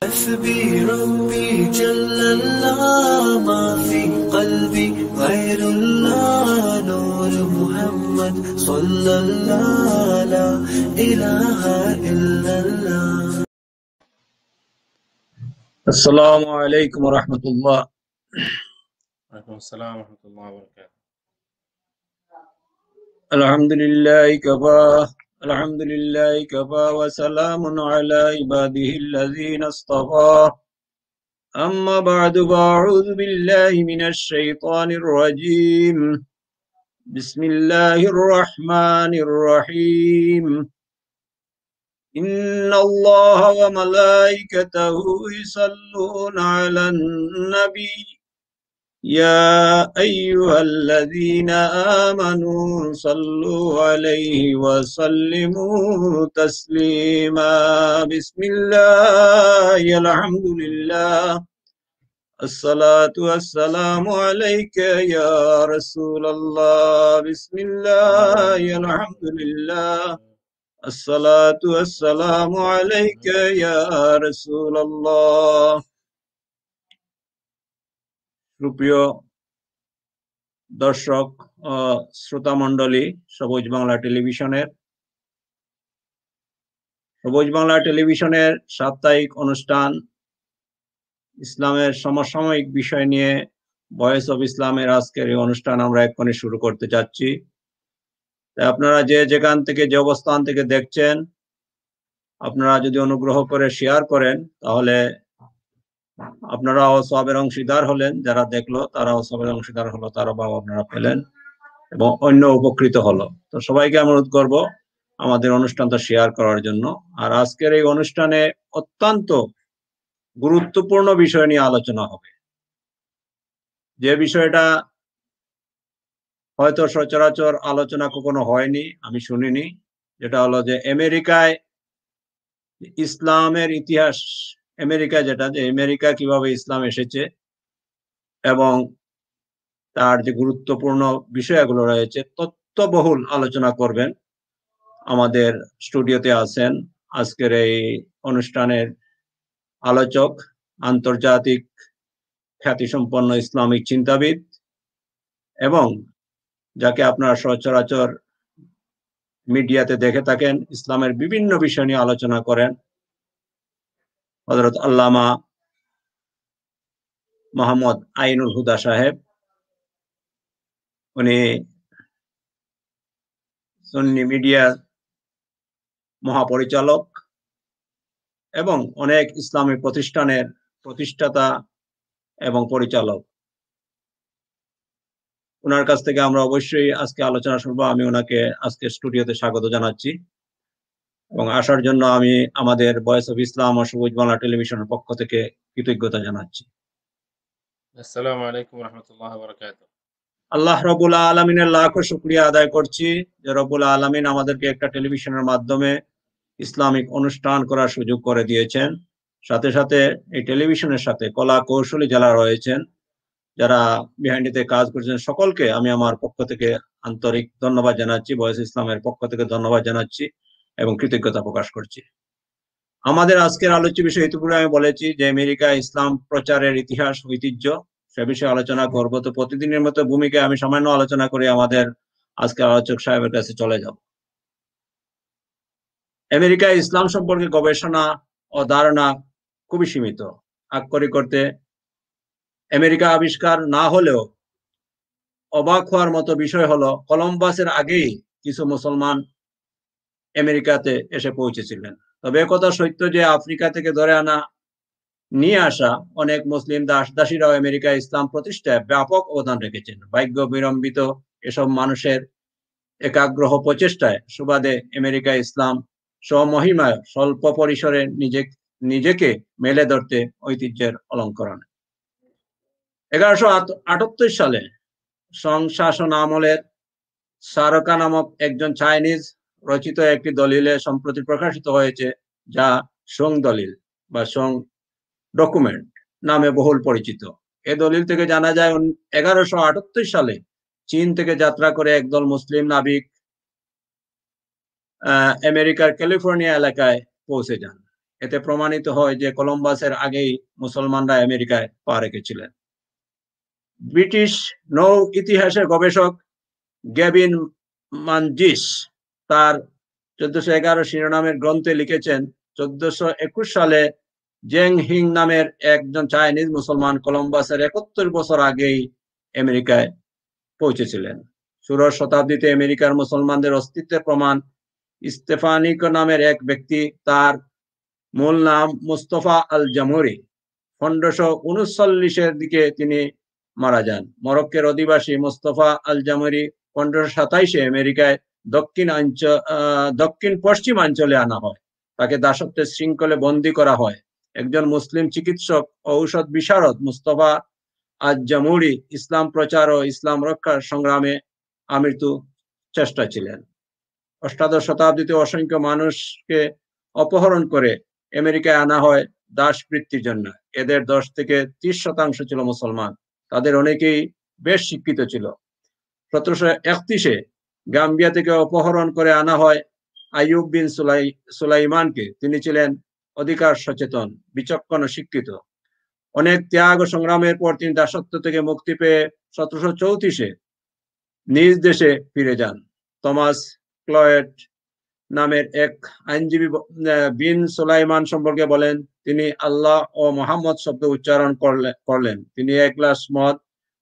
حسبي ربي جل الله ما في قلبي غير الله نور محمد صلى الله لا إله إلا الله. السلام عليكم ورحمة الله. وعليكم السلام ورحمة الله وبركاته. الحمد لله كفى الحمد لله كفى وسلام على عباده الذين اصطفى. أما بعد فأعوذ بالله من الشيطان الرجيم. بسم الله الرحمن الرحيم. إن الله وملائكته يصلون على النبي يا أيها الذين آمنوا صلوا عليه وسلموا تسليما. بسم الله الحمد لله الصلاة والسلام عليك يا رسول الله. بسم الله الحمد لله الصلاة والسلام عليك يا رسول الله. সুপ্রিয় দর্শক ও শ্রোতা মণ্ডলী, সবুজ বাংলা টেলিভিশনের সাপ্তাহিক অনুষ্ঠান ইসলামের সমসাময়িক বিষয় নিয়ে ভয়েস অফ ইসলামের আজকের এই অনুষ্ঠান আমরা এক্ষুনি শুরু করতে যাচ্ছি। তাই আপনারা যে যেখান থেকে যে অবস্থান থেকে দেখছেন, আপনারা যদি অনুগ্রহ করে শেয়ার করেন তাহলে আপনারাও সওয়াবের অংশীদার হলেন, যারা দেখলো তারাও সওয়াবের অংশীদার হলো, তারা বা আপনারা পেলেন এবং অন্য উপকৃত হলো। তো সবাইকে অনুরোধ করব আমাদের অনুষ্ঠানটা শেয়ার করার জন্য। আর আজকের এই অনুষ্ঠানে অত্যন্ত গুরুত্বপূর্ণ বিষয় নিয়ে আলোচনা হবে, যে বিষয়টা হয়তো সচরাচর আলোচনা কখনো হয়নি, আমি শুনিনি, যেটা হলো যে আমেরিকায় ইসলামের ইতিহাস, আমেরিকা কিভাবে ইসলাম এসেছে এবং তার যে গুরুত্বপূর্ণ বিষয়গুলো রয়েছে তথ্যবহুল আলোচনা করবেন। আমাদের স্টুডিওতে আছেন আজকের এই অনুষ্ঠানের আলোচক, আন্তর্জাতিক খ্যাতিসম্পন্ন ইসলামিক চিন্তাবিদ এবং যাকে আপনারা সচরাচর মিডিয়াতে দেখে থাকেন, ইসলামের বিভিন্ন বিষয় নিয়ে আলোচনা করেন, হযরত আল্লামা মোহাম্মদ আইনুল হুদা সাহেব। উনি সুন্নি মিডিয়ার মহাপরিচালক এবং অনেক ইসলামী প্রতিষ্ঠানের প্রতিষ্ঠাতা এবং পরিচালক। ওনার কাছ থেকে আমরা অবশ্যই আজকে আলোচনা শুনবো। আমি ওনাকে আজকে স্টুডিওতে স্বাগত জানাচ্ছি এবং আসার জন্য আমি আমাদের ভয়েস অফ ইসলাম ও সবুজ বাংলা টেলিভিশনের পক্ষ থেকে কৃতজ্ঞতা জানাচ্ছি। আসসালামু আলাইকুম ওয়া রাহমাতুল্লাহি ওয়া বারাকাতুহু। আল্লাহ রাব্বুল আলামিনের লাখো শুকরিয়া আদায় করছি যে রব্বুল আলামিন আমাদেরকে একটা টেলিভিশনের মাধ্যমে ইসলামিক অনুষ্ঠান করার সুযোগ করে দিয়েছেন। সাথে সাথে এই টেলিভিশনের সাথে কলা কৌশলী যারা রয়েছেন, যারা বিহাইন্ডে কাজ করছেন, সকলকে আমি আমার পক্ষ থেকে আন্তরিক ধন্যবাদ জানাচ্ছি, ভয়েস ইসলামের পক্ষ থেকে ধন্যবাদ জানাচ্ছি এবং কৃতজ্ঞতা প্রকাশ করছি। আমাদের আজকের আলোচ্য বিষয় ইতিপূর্বে আমি বলেছি যে আমেরিকা ইসলাম প্রচারের ইতিহাস ঐতিহ্য, সে বিষয়ে আলোচনা করব। তো প্রতিদিনের মতো ভূমিকায় আমি সামান্য আলোচনা করে আমাদের আজকের আলোচক সাহেবের কাছে চলে যাব। আমেরিকায় ইসলাম সম্পর্কে গবেষণা ও ধারণা খুবই সীমিত। আক্ষরিক করতে আমেরিকা আবিষ্কার না হলেও অবাক হওয়ার মতো বিষয় হলো কলম্বাসের আগেই কিছু মুসলমান আমেরিকাতে এসে পৌঁছেছিলেন। তবে একথা সত্য যে আফ্রিকা থেকে ধরে আনা নিয়ে আসা অনেক মুসলিম দাসীরাও আমেরিকায় ইসলাম প্রতিষ্ঠায় ব্যাপক অবদান রেখেছেন। ভাগ্য বিড়ম্বিত এসব মানুষের একাগ্রহ প্রচেষ্টায় সুবাদে আমেরিকায় ইসলাম স্বমহিমায় স্বল্প পরিসরে নিজেকে মেলে ধরতে ঐতিহ্যের অলঙ্করণ। 1178 সালে সং শাসন আমলের সারকা নামক একজন চাইনিজ রচিত একটি দলিলে সম্প্রতি প্রকাশিত হয়েছে, যা সং দলিল বা সং ডকুমেন্ট নামে বহুল পরিচিত। এ দলিল থেকে জানা যায় 1178 সালে চীন থেকে যাত্রা করে একদল মুসলিম নাবিক আমেরিকার ক্যালিফোর্নিয়া এলাকায় পৌঁছে যান। এতে প্রমাণিত হয় যে কলম্বাসের আগেই মুসলমানরা আমেরিকায় পা রেখেছিলেন। ব্রিটিশ নৌ ইতিহাসের গবেষক গ্যাভিন মানজিস তার 1411 শিরোনামের গ্রন্থে লিখেছেন, 1421 সালে জেং হিং নামের একজন চাইনিজ মুসলমান কলম্বাসের 71 বছর আগেই আমেরিকায় পৌঁছেছিলেন। ষোড়শ শতাব্দীতে আমেরিকার মুসলমানদের অস্তিত্বের প্রমাণ স্টেফানিকো নামের এক ব্যক্তি, তার মূল নাম মুস্তফা আল জামুরি, 1539 দিকে তিনি মারা যান। মরক্কোর অধিবাসী মুস্তফা আল জামুরি 1527 আমেরিকায় দক্ষিণ পশ্চিমাঞ্চলে আনা হয়। তাকে দাসত্বের শৃঙ্খলে বন্দী করা হয়। একজন মুসলিম চিকিৎসক ও ঔষধ বিশারদ মুস্তফা আল জামুরি ইসলাম প্রচার ও ইসলাম রক্ষার সংগ্রামে আমৃত্যু চেষ্টা ছিলেন। অষ্টাদশ শতাব্দীতে অসংখ্য মানুষকে অপহরণ করে আমেরিকায় আনা হয় দাসবৃত্তির জন্য। এদের 10 থেকে 30% ছিল মুসলমান। তাদের অনেকেই বেশ শিক্ষিত ছিল। 1731 গাম্বিয়া থেকে অপহরণ করে আনা হয় আইয়ুব বিন সুলাইমানকে। তিনি ছিলেন অধিকার সচেতন, বিচক্ষণ ও শিক্ষিত। অনেক ত্যাগ ও সংগ্রামের পর তিনি দাসত্ব থেকে মুক্তি পেয়ে 1734 নিজ দেশে ফিরে যান। থমাস ক্লয়েড নামের এক আইনজীবী বিন সুলাইমান সম্পর্কে বলেন, তিনি আল্লাহ ও মোহাম্মদ শব্দ উচ্চারণ করলেন। তিনি এক গ্লাস মদ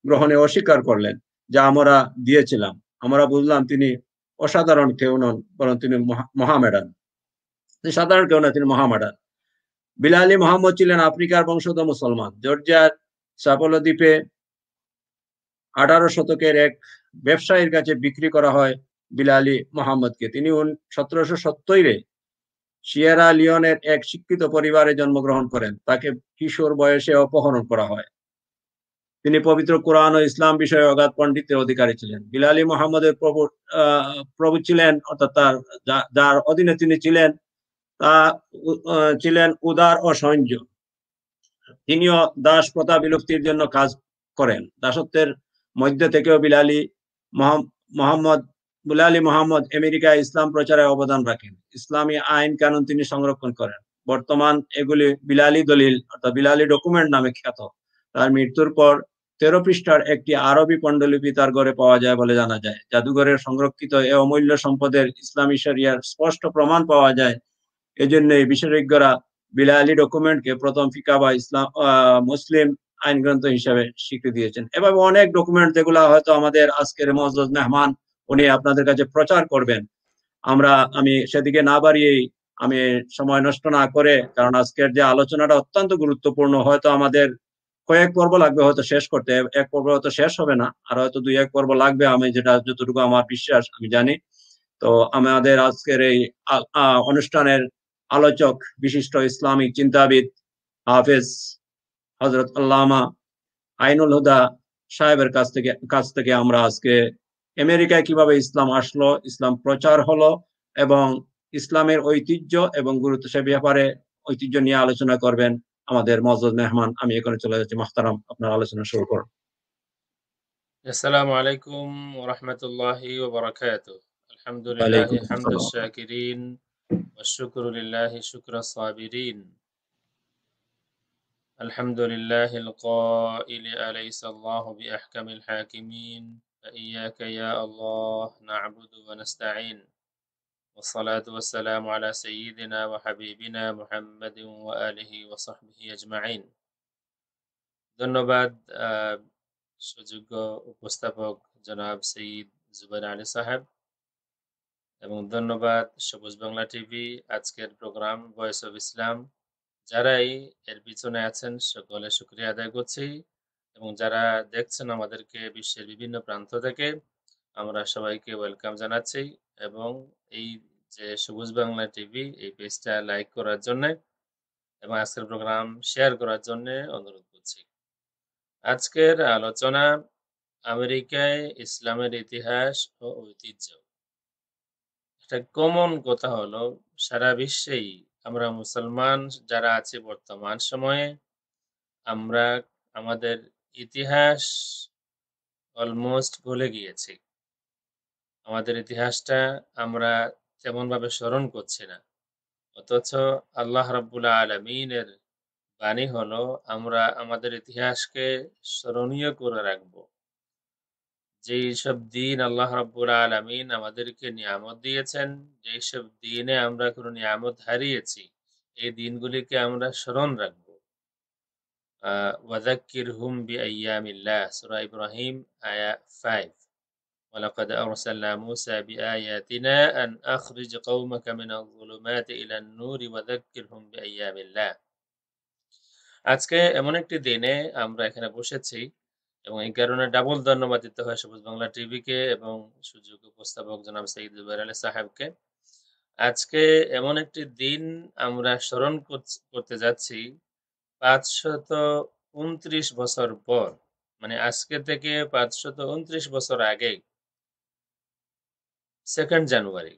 গ্রহণে অস্বীকার করলেন, যা আমরা দিয়েছিলাম। আমরা বুঝলাম তিনি অসাধারণ কেউ নন, বরং তিনি মহামেডান। সাধারণ কেউ না, তিনি মহামেডান। বিলালি মোহাম্মদ ছিলেন আফ্রিকার বংশোদ্ভূত মুসলমান। জর্জিয়ার সাপোলো দ্বীপে 18 শতকের এক ব্যবসায়ীর কাছে বিক্রি করা হয় বিলালি মোহাম্মদকে। তিনি 1770 সিয়েরা লিওনের এক শিক্ষিত পরিবারে জন্মগ্রহণ করেন। তাকে কিশোর বয়সে অপহরণ করা হয়। তিনি পবিত্র কোরআন ও ইসলাম বিষয়ে অগাধ পণ্ডিতের অধিকারী ছিলেন। বিলালি মোহাম্মদের প্রভু ছিলেন, অর্থাৎ যার অধীনে তিনি ছিলেন, তা ছিলেন উদার ও সহ্য। তিনিও দাস প্রথা বিলুপ্তির জন্য কাজ করেন। দাসত্বের মধ্যে থেকেও বিলালি মোহাম্মদ আমেরিকায় ইসলাম প্রচারে অবদান রাখেন। ইসলামী আইন কানুন তিনি সংরক্ষণ করেন। বর্তমান এগুলি বিলালি দলিল অর্থাৎ বিলালি ডকুমেন্ট নামে খ্যাত। তার মৃত্যুর পর 13 পৃষ্ঠার একটি আরবি পাণ্ডুলিপি তার ঘরে পাওয়া যায় বলে জানা যায়। জাদুঘরের সংরক্ষিত এ অমূল্য সম্পদের ইসলামী শরিয়ার স্পষ্ট প্রমাণ পাওয়া যায়। এজন্য বিশেষজ্ঞরা বিলালি ডকুমেন্টকে প্রথম ফিকা বা মুসলিম আইন গ্রন্থ হিসেবে স্বীকৃতি দিয়েছেন। এভাবে অনেক ডকুমেন্ট যেগুলো হয়তো আমাদের আজকের মুআজ্জাজ মেহমান উনি আপনাদের কাছে প্রচার করবেন। আমি সেদিকে না বাড়িয়েই, আমি সময় নষ্ট না করে, কারণ আজকের যে আলোচনাটা অত্যন্ত গুরুত্বপূর্ণ, হয়তো আমাদের কয়েক পর্ব লাগবে হয়তো শেষ করতে। এক পর্ব হয়তো শেষ হবে না, আর হয়তো 2-1 পর্ব লাগবে, আমি যেটা যতটুকু আমার বিশ্বাস আমি জানি। তো আমাদের আজকের এই অনুষ্ঠানের আলোচক বিশিষ্ট ইসলামিক চিন্তাবিদ হাফেজ হযরত আল্লামা আইনুল হুদা সাহেবের কাছ থেকে আমরা আজকে আমেরিকায় কিভাবে ইসলাম আসলো, ইসলাম প্রচার হলো এবং ইসলামের ঐতিহ্য এবং গুরুত্ব সে ব্যাপারে ঐতিহ্য নিয়ে আলোচনা করবেন আমাদের মুআজ্জাজ মেহমান। আমি এখানে চলে যাচ্ছি। মুহতারাম, আপনার আলোচনা শুরু করুন। আসসালামু আলাইকুম ওয়া রাহমাতুল্লাহি ওয়া বারাকাতুহু। আলহামদুলিল্লাহি ওয়ালাইকুম হামদাশ আসসালাম। শাকিরিন ওয়াশ শুকরু লিল্লাহি শুকরাস সাবিরিন। আলহামদুলিল্লাহিল কাইলি আলাইসা আল্লাহু বিআহকামিল হাকিমিন ফা ইয়াকা ইয়া আল্লাহ না'বুদু ওয়া নাস্তাঈন। والصلاة والسلام على سيدنا وحبيبنا محمد وآله وصحبه أجمعين. ধন্যবাদ সুযোগ্য উপস্থাপক জনাব সৈয়দ জুবাইর আলী সাহেব, এবং ধন্যবাদ সবুজ বাংলা টিভি আজকের প্রোগ্রাম ভয়েস অফ ইসলাম। যারাই এর পিছনে আছেন সকলে শুকরিয়া আদায় করছি, এবং যারা দেখছেন আমাদেরকে বিশ্বের বিভিন্ন প্রান্ত থেকে, আমরা সবাইকে ওয়েলকাম জানাচ্ছি। এবং এই যে সবুজ বাংলা টিভি এই পেজটা লাইক করার জন্য এবং আজকের প্রোগ্রাম শেয়ার করার জন্য অনুরোধ করছি। আজকের আলোচনা আমেরিকায় ইসলামের ইতিহাস ও ঐতিহ্য। একটা কমন কথা হলো, সারা বিশ্বেই আমরা মুসলমান যারা আছি বর্তমান সময়ে, আমরা আমাদের ইতিহাস অলমোস্ট ভুলে গিয়েছি। আমাদের ইতিহাসটা আমরা তেমনভাবে স্মরণ করছি না, অথচ আল্লাহ রাব্বুল আলামিনের বাণী হলো আমরা আমাদের ইতিহাসকে স্মরণীয় করে রাখব। যেই সব দিন আল্লাহ রাব্বুল আলামিন আমাদেরকে নিয়ামত দিয়েছেন, যেই সব দিনে আমরা কোনো নিয়ামত হারিয়েছি, এই দিনগুলিকে আমরা স্মরণ রাখব। ওয়াযাক্কিরহুম বিআইয়ামিল্লাহ, সূরা ইব্রাহিম আয়া 5। ولقد أرسلنا موسى بآياتنا أن أخرج قومك من الظلمات إلى النور وذكرهم بأيام الله। আজকে এমন একটি দিনে আমরা এখানে বসেছি এবং এই কারণে ডাবল ধন্যবাদ দিতে হয় সবুজ বাংলা টিভিকে এবং সুযোগ্য উপস্থাপক জনাব সৈয়দ জুবায়ের আলী সাহেবকে। আজকে এমন একটি দিন আমরা স্মরণ করতে যাচ্ছি 529 বছর পর, মানে আজকে থেকে 529 বছর আগে 2 জানুয়ারি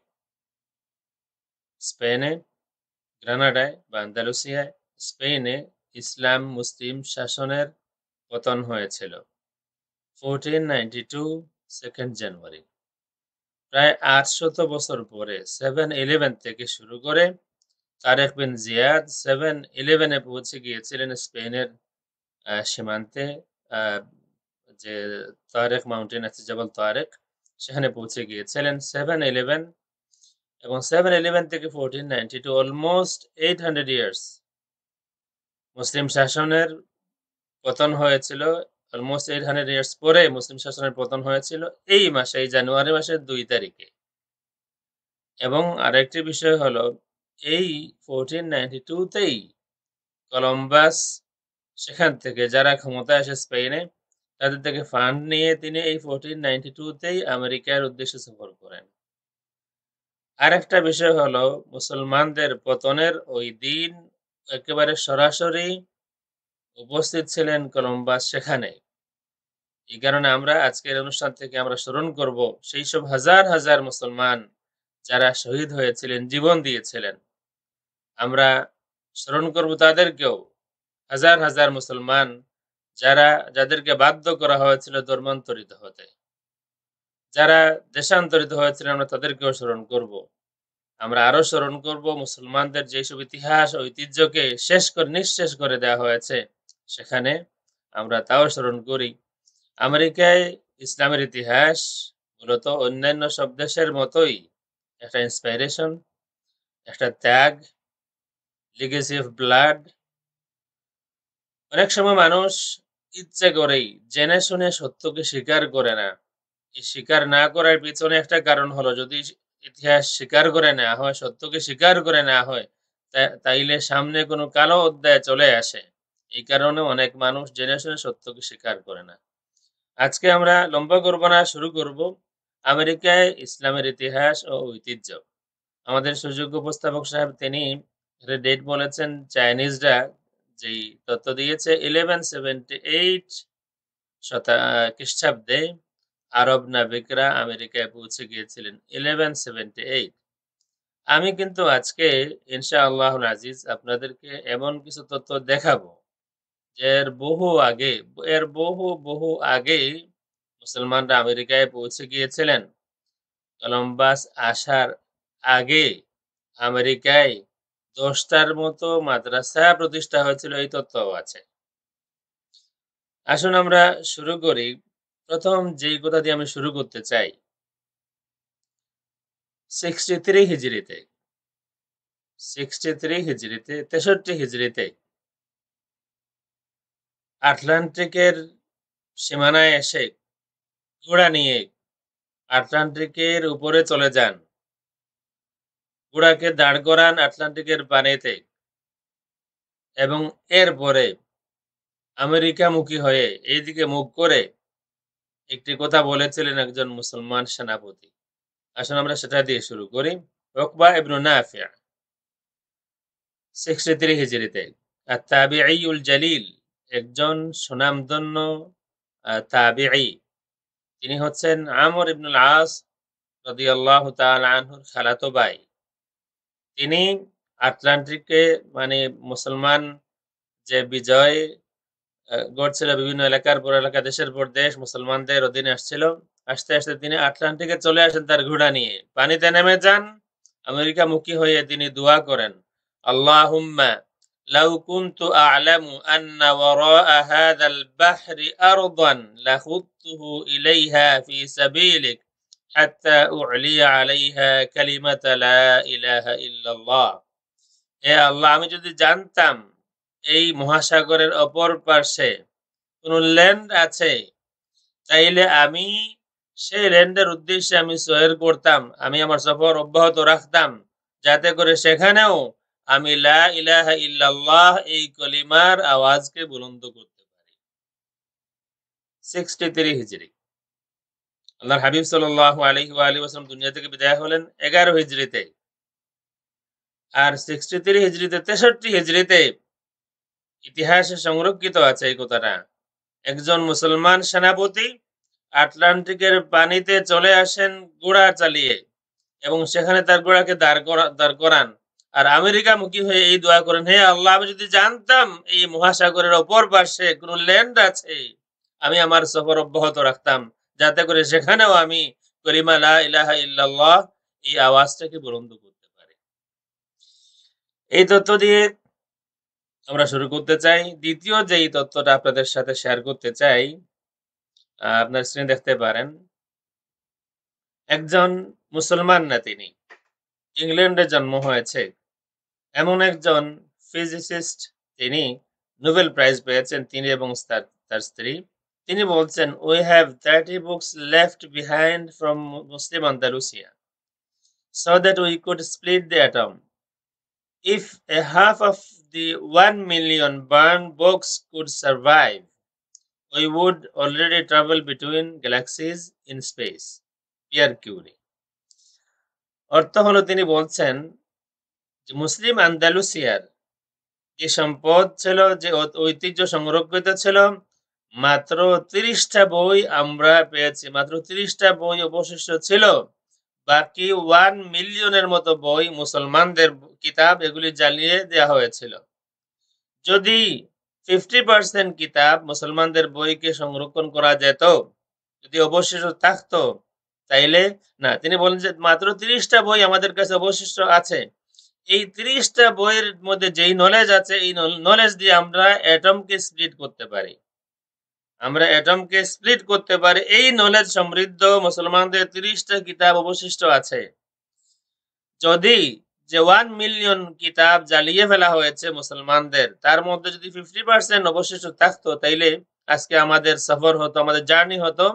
স্পেনে গ্রানাডায় বা আন্দালুসিয়ায় স্পেনে ইসলাম মুসলিম শাসনের পতন হয়েছিল 1492 2 জানুয়ারি। প্রায় 800 বছর পরে 7-11 থেকে শুরু করে তারেক বিন জিয়াদ 7-11-এ পৌঁছে গিয়েছিলেন স্পেনের সীমান্তে, যে তারেক মাউন্টেন আছে জবল তারেক, সেখানে পৌঁছে গিয়েছিলেন 7-11 এবং 7-11 থেকে 1492 অলমোস্ট 800 ইয়ার্স মুসলিম শাসনের পতন হয়েছিল। অলমোস্ট 800 ইয়ার্স পরে মুসলিম শাসনের পতন হয়েছিল এই মাসে, এই জানুয়ারি মাসের 2 তারিখে। এবং আরেকটি বিষয় হলো এই 1492-তেই কলম্বাস সেখান থেকে যারা ক্ষমতায় আসে স্পেনে তাদের থেকে ফান্ড নিয়ে তিনি এই 1492-তেই আমেরিকার উদ্দেশ্যে সফর করেন। আরেকটা বিষয় হলো মুসলমানদের পতনের ওই দিন একেবারে সরাসরি উপস্থিত ছিলেন কলম্বাস সেখানে। এই কারণে আমরা আজকের অনুষ্ঠান থেকে আমরা স্মরণ করব সেই সব হাজার হাজার মুসলমান যারা শহীদ হয়েছিলেন, জীবন দিয়েছিলেন। আমরা স্মরণ করব তাদেরকেও, হাজার হাজার মুসলমান যাদেরকে বাধ্য করা হয়েছিল ধর্মান্তরিত হতে, যারা দেশান্তরিত হয়েছিলেন, আমরা তাদেরকেও স্মরণ করব। আমরা আরো স্মরণ করব মুসলমানদের যেসব ইতিহাস ঐতিহ্যকে নিঃশেষ করে দেওয়া হয়েছে, সেখানে আমরা তাও স্মরণ করি। আমেরিকায় ইসলামের ইতিহাস মূলত অন্যান্য সব দেশের মতোই একটা ইন্সপাইরেশন, একটা ত্যাগ, লিগেসি অফ ব্লাড। অনেক সময় মানুষ ইচ্ছে করেই জেনে শুনে সত্যকে স্বীকার করে না। এই স্বীকার না করার পিছনে একটা কারণ হলো, যদি ইতিহাস স্বীকার করে নেওয়া হয়, সত্যকে স্বীকার করে নেওয়া হয়, তাইলে সামনে কোনো কালো অধ্যায় চলে আসে। এই কারণে অনেক মানুষ জেনে শুনে সত্যকে স্বীকার করে না। আজকে আমরা লম্বা করব না, শুরু করব আমেরিকায় ইসলামের ইতিহাস ও ঐতিহ্য। আমাদের সুযোগ্য উপস্থাপক সাহেব তিনি ডেট বলেছেন, চাইনিজরা যেই তথ্য দিয়েছে 1178 খ্রিস্টাব্দে আরব নাবিকরা আমেরিকায় পৌঁছে গিয়েছিলেন 1178। আমি কিন্তু আজকে ইনশাআল্লাহুল আজিজ আপনাদেরকে এমন কিছু তথ্য দেখাবো এর বহু আগে মুসলমানরা আমেরিকায় পৌঁছে গিয়েছিলেন। কলম্বাস আসার আগে আমেরিকায় 10টার মতো মাদ্রাসা প্রতিষ্ঠা হয়েছিল, এই তথ্যও আছে। আসুন আমরা শুরু করি। প্রথম যেই কথা দিয়ে আমি শুরু করতে চাই, 63 হিজরিতে 63 হিজরিতে আটলান্টিকের সীমানায় এসে ঘোড়া নিয়ে আটলান্টিকের উপরে চলে যান। ঘোড়াকে দাঁড় করান আটলান্টিকের পানিতে এবং এরপরে আমেরিকামুখী হয়ে এইদিকে মুখ করে একটি কথা বলেছিলেন একজন মুসলমান সেনাপতি। আসুন আমরা সেটা দিয়ে শুরু করি। উকবা ইবনে নাফি' 63 হিজরিতে আত-তাবিঈউল জালিল, একজন সুনামধন্য তাবিঈ। তিনি হচ্ছেন আমর ইবনুল আস রাদিয়াল্লাহু তাআলা আনহুর খালাতো ভাই। তিনি আটলান্টিকে, মানে মুসলমান যে বিজয় গড়ছিল, বিভিন্ন এলাকার পর এলাকা, দেশের পর দেশ মুসলমানদের অধীনে আসছিল, আস্তে আস্তে তিনি আটলান্টিকে চলে আসেন তার ঘোড়া নিয়ে। পানিতে নেমে যান, আমেরিকামুখী হয়ে তিনি দোয়া করেন, আল্লাহুম্মা লাউ কুনতু আ'লামু আন্না ওয়ারা'a হাযাল বাহরি আরদান লাখুদতুহু ইলাইহা ফি সাবিলিক হাত্তা উ'লিয়া আলাইহা কালিমাতা লা ইলাহা ইল্লাল্লাহ। হে আল্লাহ, আমি যদি জানতাম এই মহাসাগরের অপর পার্শ্বে কোন ল্যান্ড আছে, তাইলে আমি সেই ল্যান্ডের উদ্দেশ্যে আমি সয়র করতাম, আমি আমার সফর অব্যাহত রাখতাম, যাতে করে সেখানেও আমি লা ইলাহা ইল্লাল্লাহ এই কলিমার আওয়াজকে বুলন্দ করতে পারি। 63 হিজরি। আল্লাহর হাবিব সাল্লাল্লাহু আলাইহি ওয়া আলিহি ওয়াসাল্লাম দুনিয়া থেকে বিদায় হলেন 11 হিজরিতে। আর 63 হিজরিতে 63 হিজরিতে ইতিহাসে সংরক্ষিত আছে এই কথাটা। একজন মুসলমান সেনাপতি আটলান্টিকের পানিতে চলে আসেন ঘোড়া চালিয়ে এবং সেখানে তার ঘোড়াকে দাঁড় করান। আর আমেরিকামুখী হয়ে এই দোয়া করেন, হে আল্লাহ, আমি যদি জানতাম এই মহাসাগরের অপর পাশে কোন ল্যান্ড আছে, আমি আমার সফর অব্যাহত রাখতাম, যাতে করে সেখানেও আমি কলিমা লা ইলাহা ইল্লাল্লাহ এই আওয়াজটাকে বুলন্দ করতে পারি। এই তথ্য দিয়ে আমরা শুরু করতে চাই। দ্বিতীয় যে এই তথ্যটা আপনাদের সাথে শেয়ার করতে চাই, আপনার স্ক্রিনে দেখতে পারেন, একজন মুসলমান না, তিনি ইংল্যান্ডে জন্ম হয়েছে এমন একজন ফিজিসিস্ট, তিনি নোবেল প্রাইজ পেয়েছেন, তিনি এবং তার স্ত্রী। তিনি বলছেন, we have 30 books left behind from Muslim Andalusia so that we could split the atom. If a half of the 1 million burned books could survive, we would already travel between galaxies in space. Pierre Curie. অর্থ হলো, তিনি বলছেন যে মুসলিম আন্দালুসিয়ার যে সম্পদ ছিল, যে ঐতিহ্য সংরক্ষিত ছিল, মাত্র 30টা বই আমরা পেয়েছি, মাত্র 30টা বই অবশিষ্ট ছিল। বাকি 1 মিলিয়নের মতো বই মুসলমানদের কিতাব, এগুলি জ্বালিয়ে দেওয়া হয়েছিল। যদি 50% কিতাব মুসলমানদের বইকে সংরক্ষণ করা যেত, যদি অবশিষ্ট থাকতো, তাইলে না, তিনি বলেন যে মাত্র 30টা বই আমাদের কাছে অবশিষ্ট আছে। এই 30টা বইয়ের মধ্যে যেই নলেজ আছে, এই নলেজ দিয়ে আমরা অ্যাটমকে স্প্লিট করতে পারি। আমরা অ্যাটমকে স্প্লিট করতে পারি। এই নলেজ সমৃদ্ধ মুসলমানদের 30টা কিতাব অবশিষ্ট আছে। যদি যে 1 মিলিয়ন কিতাব জ্বালিয়ে ফেলা হয়েছে মুসলমানদের, তার মধ্যে যদি 50% অবশিষ্ট থাকতো, তাইলে আজকে আমাদের সফর হতো, আমাদের জার্নি হতো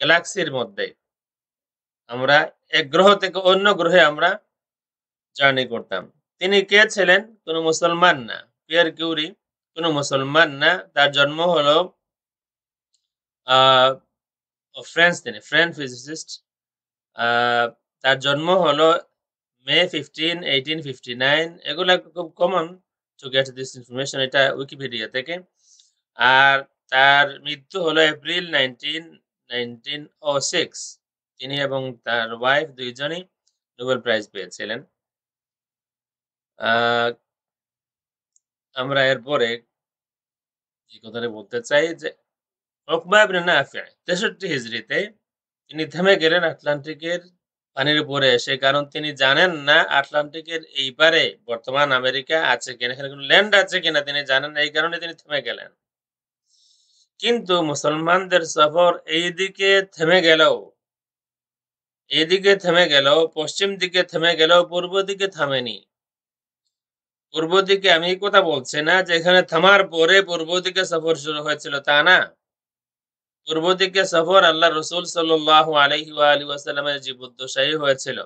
গ্যালাক্সির মধ্যে। আমরা এক গ্রহ থেকে অন্য গ্রহে আমরা জার্নি করতাম। তিনি কে ছিলেন? কোন মুসলমান না। পিয়ার কিউরি কোন মুসলমান না। তার জন্ম হলো ফ্রেঞ্চ, তিনি ফ্রেঞ্চ ফিজিসিস্ট। তার জন্ম হলো মে 15, 1859। এগুলা খুব common to get this information, এটা উইকিপিডিয়া থেকে। আর তার মৃত্যু হলো এপ্রিল 19, 1906। তিনি এবং তার ওয়াইফ দুইজনই নোবেল প্রাইজ পেয়েছিলেন। আমরা এরপরে যে কথাটা বলতে চাই যে উকবা ইবনে নাফি 63 হিজরিতে তিনি থেমে গেলেন আটলান্টিকের পানির উপরে এসে, কারণ তিনি জানেন না আটলান্টিকের এই পারে বর্তমান আমেরিকা আছে কিনা, এখানে কোনো ল্যান্ড আছে কিনা তিনি জানেন না, এই কারণে তিনি থেমে গেলেন। কিন্তু মুসলমানদের সফর এইদিকে থেমে গেলেও, পশ্চিম দিকে থেমে গেলেও পূর্ব দিকে থামেনি। পূর্ব দিকে আমি এই কথা বলছি না যে এখানে থামার পরে পূর্ব দিকে সফর শুরু হয়েছিল, তা না। পূর্ব দিকে সফর আল্লাহ রসুল সাল্লাল্লাহু আলাইহি ওয়া আলিহি ওয়াসাল্লামের জীবদ্দশায় হয়েছিল।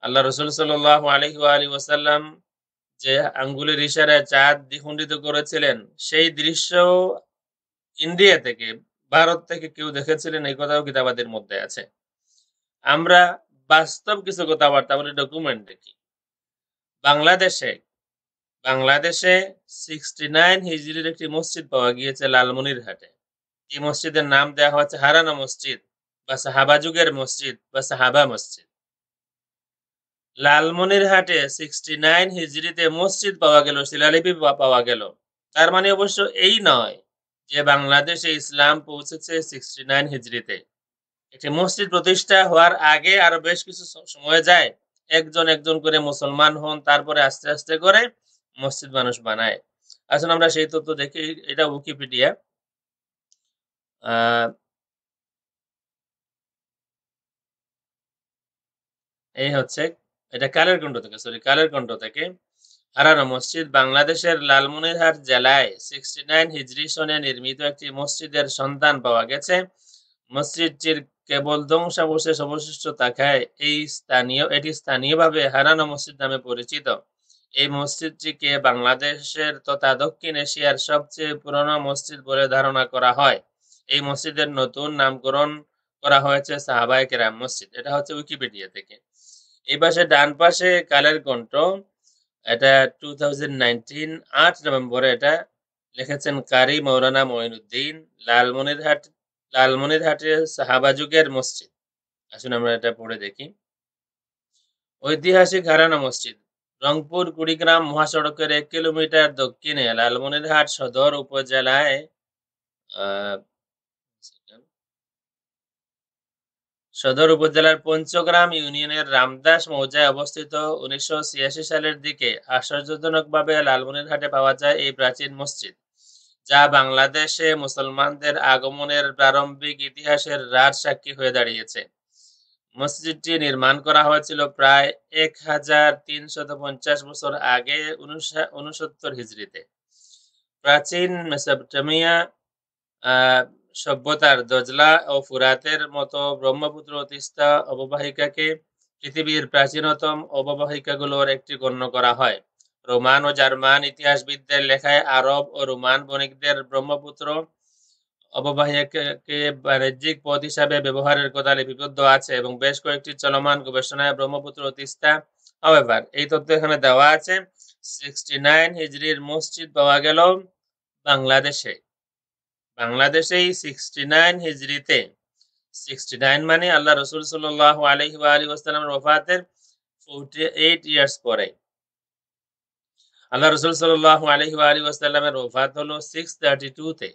আল্লাহ রসুল সাল্লাল্লাহু আলাইহি ওয়া আলিহি ওয়াসাল্লাম যে আঙ্গুলের ইশারায় চাঁদ দ্বিখণ্ডিত করেছিলেন, সেই দৃশ্য ইন্ডিয়া থেকে, ভারত থেকে কেউ দেখেছিলেন, এই কথাও কিতাবাদের মধ্যে আছে। আমরা বাস্তব কিছু কথাবার্তা বলি, ডকুমেন্ট দেখি। বাংলাদেশে 69 হিজরির একটি মসজিদ পাওয়া গিয়েছে লালমনিরহাটে। এই মসজিদের নাম দেওয়া হয়েছে হারানা মসজিদ বা সাহাবা যুগের মসজিদ বা সাহাবা মসজিদ। লালমনিরহাটে 69 হিজরিতে মসজিদ পাওয়া গেল, শিলালিপি পাওয়া গেল। তার মানে অবশ্য এই নয় যে বাংলাদেশে ইসলাম পৌঁছেছে 69 হিজরিতে। একটি মসজিদ প্রতিষ্ঠা হওয়ার আগে আরো বেশ কিছু সময় যায়, একজন একজন করে মুসলমান হন, তারপরে আস্তে আস্তে করে মসজিদ মানুষ বানায়। আসুন আমরা সেই তথ্য দেখি। এটা উইকিপিডিয়া। এই হচ্ছে, এটা কালের কণ্ঠ থেকে। হারানো মসজিদ বাংলাদেশের লালমনিরহাট জেলায় 69 হিজরি সনে নির্মিত একটি মসজিদের সন্ধান পাওয়া গেছে। মসজিদটির কেবল ধ্বংসাবশেষ অবশিষ্ট থাকায় এটি স্থানীয়ভাবে হারানো মসজিদ নামে পরিচিত। এই মসজিদটিকে বাংলাদেশের তথা দক্ষিণ এশিয়ার সবচেয়ে পুরনো মসজিদ বলে ধারণা করা হয়। এই মসজিদের নতুন নামকরণ করা হয়েছে সাহাবায়ে কেরাম মসজিদ। এটা হচ্ছে উইকিপিডিয়া থেকে। এই পাশে ডান পাশে কালের কণ্ঠ, এটা 2019 8 নভেম্বরে এটা লিখেছেন কারি মৌলানা মঈনুদ্দিন। লালমনিরহাটের সাহাবা যুগের মসজিদ। আসুন আমরা এটা পড়ে দেখি। ঐতিহাসিক হারানো মসজিদ রংপুর কুড়িগ্রাম মহাসড়কের 1 কিলোমিটার দক্ষিণে লালমনিরহাট সদর উপজেলায় সদর উপজেলার পঞ্চগ্রাম ইউনিয়নের রামদাস মৌজায় অবস্থিত। 1986 সালের দিকে আশ্চর্যজনকভাবে লালমনিরহাটে পাওয়া যায় এই প্রাচীন মসজিদ, যা বাংলাদেশে মুসলমানদের আগমনের প্রারম্ভিক ইতিহাসের রাজ সাক্ষী হয়ে দাঁড়িয়েছে। মসজিদটি নির্মাণ করা হয়েছিল প্রায় 1350 বছর আগে 69 হিজরিতে। প্রাচীন মেসোপটেমিয়া সভ্যতার দজলা ও ফুরাতের মতো ব্রহ্মপুত্র ও তিস্তা অববাহিকাকে পৃথিবীর প্রাচীনতম অববাহিকাগুলোর একটি গণ্য করা হয়। রোমান ও জার্মান ইতিহাসবিদদের লেখায় আরব ও রোমান বণিকদের ব্রহ্মপুত্র অববাহিকাকে বাণিজ্যিক পথ হিসাবে ব্যবহারের কথা লিপিবদ্ধ আছে এবং বেশ কয়েকটি চলমান গবেষণায় ব্রহ্মপুত্র ও তিস্তা। হাওয়েভার, এই তথ্য এখানে দেওয়া আছে। 69 হিজরির মসজিদ পাওয়া গেল বাংলাদেশেই 69 হিজরিতে। 69 মানে আল্লাহ রসুল সাল্লাল্লাহু আলাইহি ওয়া আলিহি ওয়াসাল্লামের ওফাতের 48 ইয়ার্স পরে। আল্লাহ রসুল সাল্লাল্লাহু আলাইহি ওয়া আলিহি ওয়াসাল্লামের ওফাত হলো 632 তে।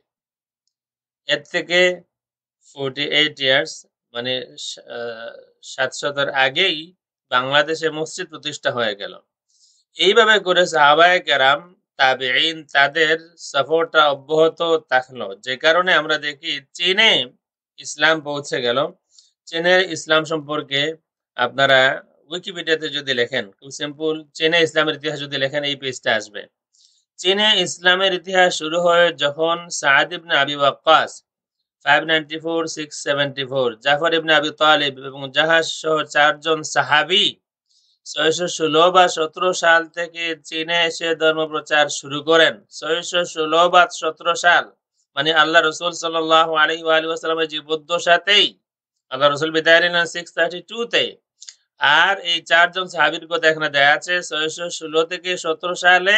এর থেকে 48 ইয়ার্স মানে 700 আগেই বাংলাদেশে মসজিদ প্রতিষ্ঠা হয়ে গেল। এইভাবে করে সাহাবায়ে কেরাম তাবেঈন তাদের সফরটা অব্যাহত থাকলো, যে কারণে আমরা দেখি চীনে ইসলাম পৌঁছে গেল। চীনের ইসলাম সম্পর্কে আপনারা উইকিপিডিয়াতে যদি লেখেন, খুব সিম্পল, চীনে ইসলামের ইতিহাস যদি লেখেন এই পেজটা আসবে। চীনে ইসলামের ইতিহাস শুরু হয় যখন সাদ ইবনে আবি ওয়াক্কাস 594-674, জাফর ইবনে আবি তালিব এবং জাহাজ সহ 4 জন সাহাবী 616 বা 17 সাল থেকে চীনে এসে ধর্ম প্রচার শুরু করেন। 616 বা 17 সাল মানে আল্লাহ রসুল সাল্লাল্লাহু আলাইহি ওয়া আলিহি ওয়াসাল্লামের জীবদ্দশাতেই। আল্লাহ রসুল বিদায় নিলেন 632 তে। আর এই 4 জন সাহাবীর কথা এখানে দেয়া আছে 616 থেকে 17 সালে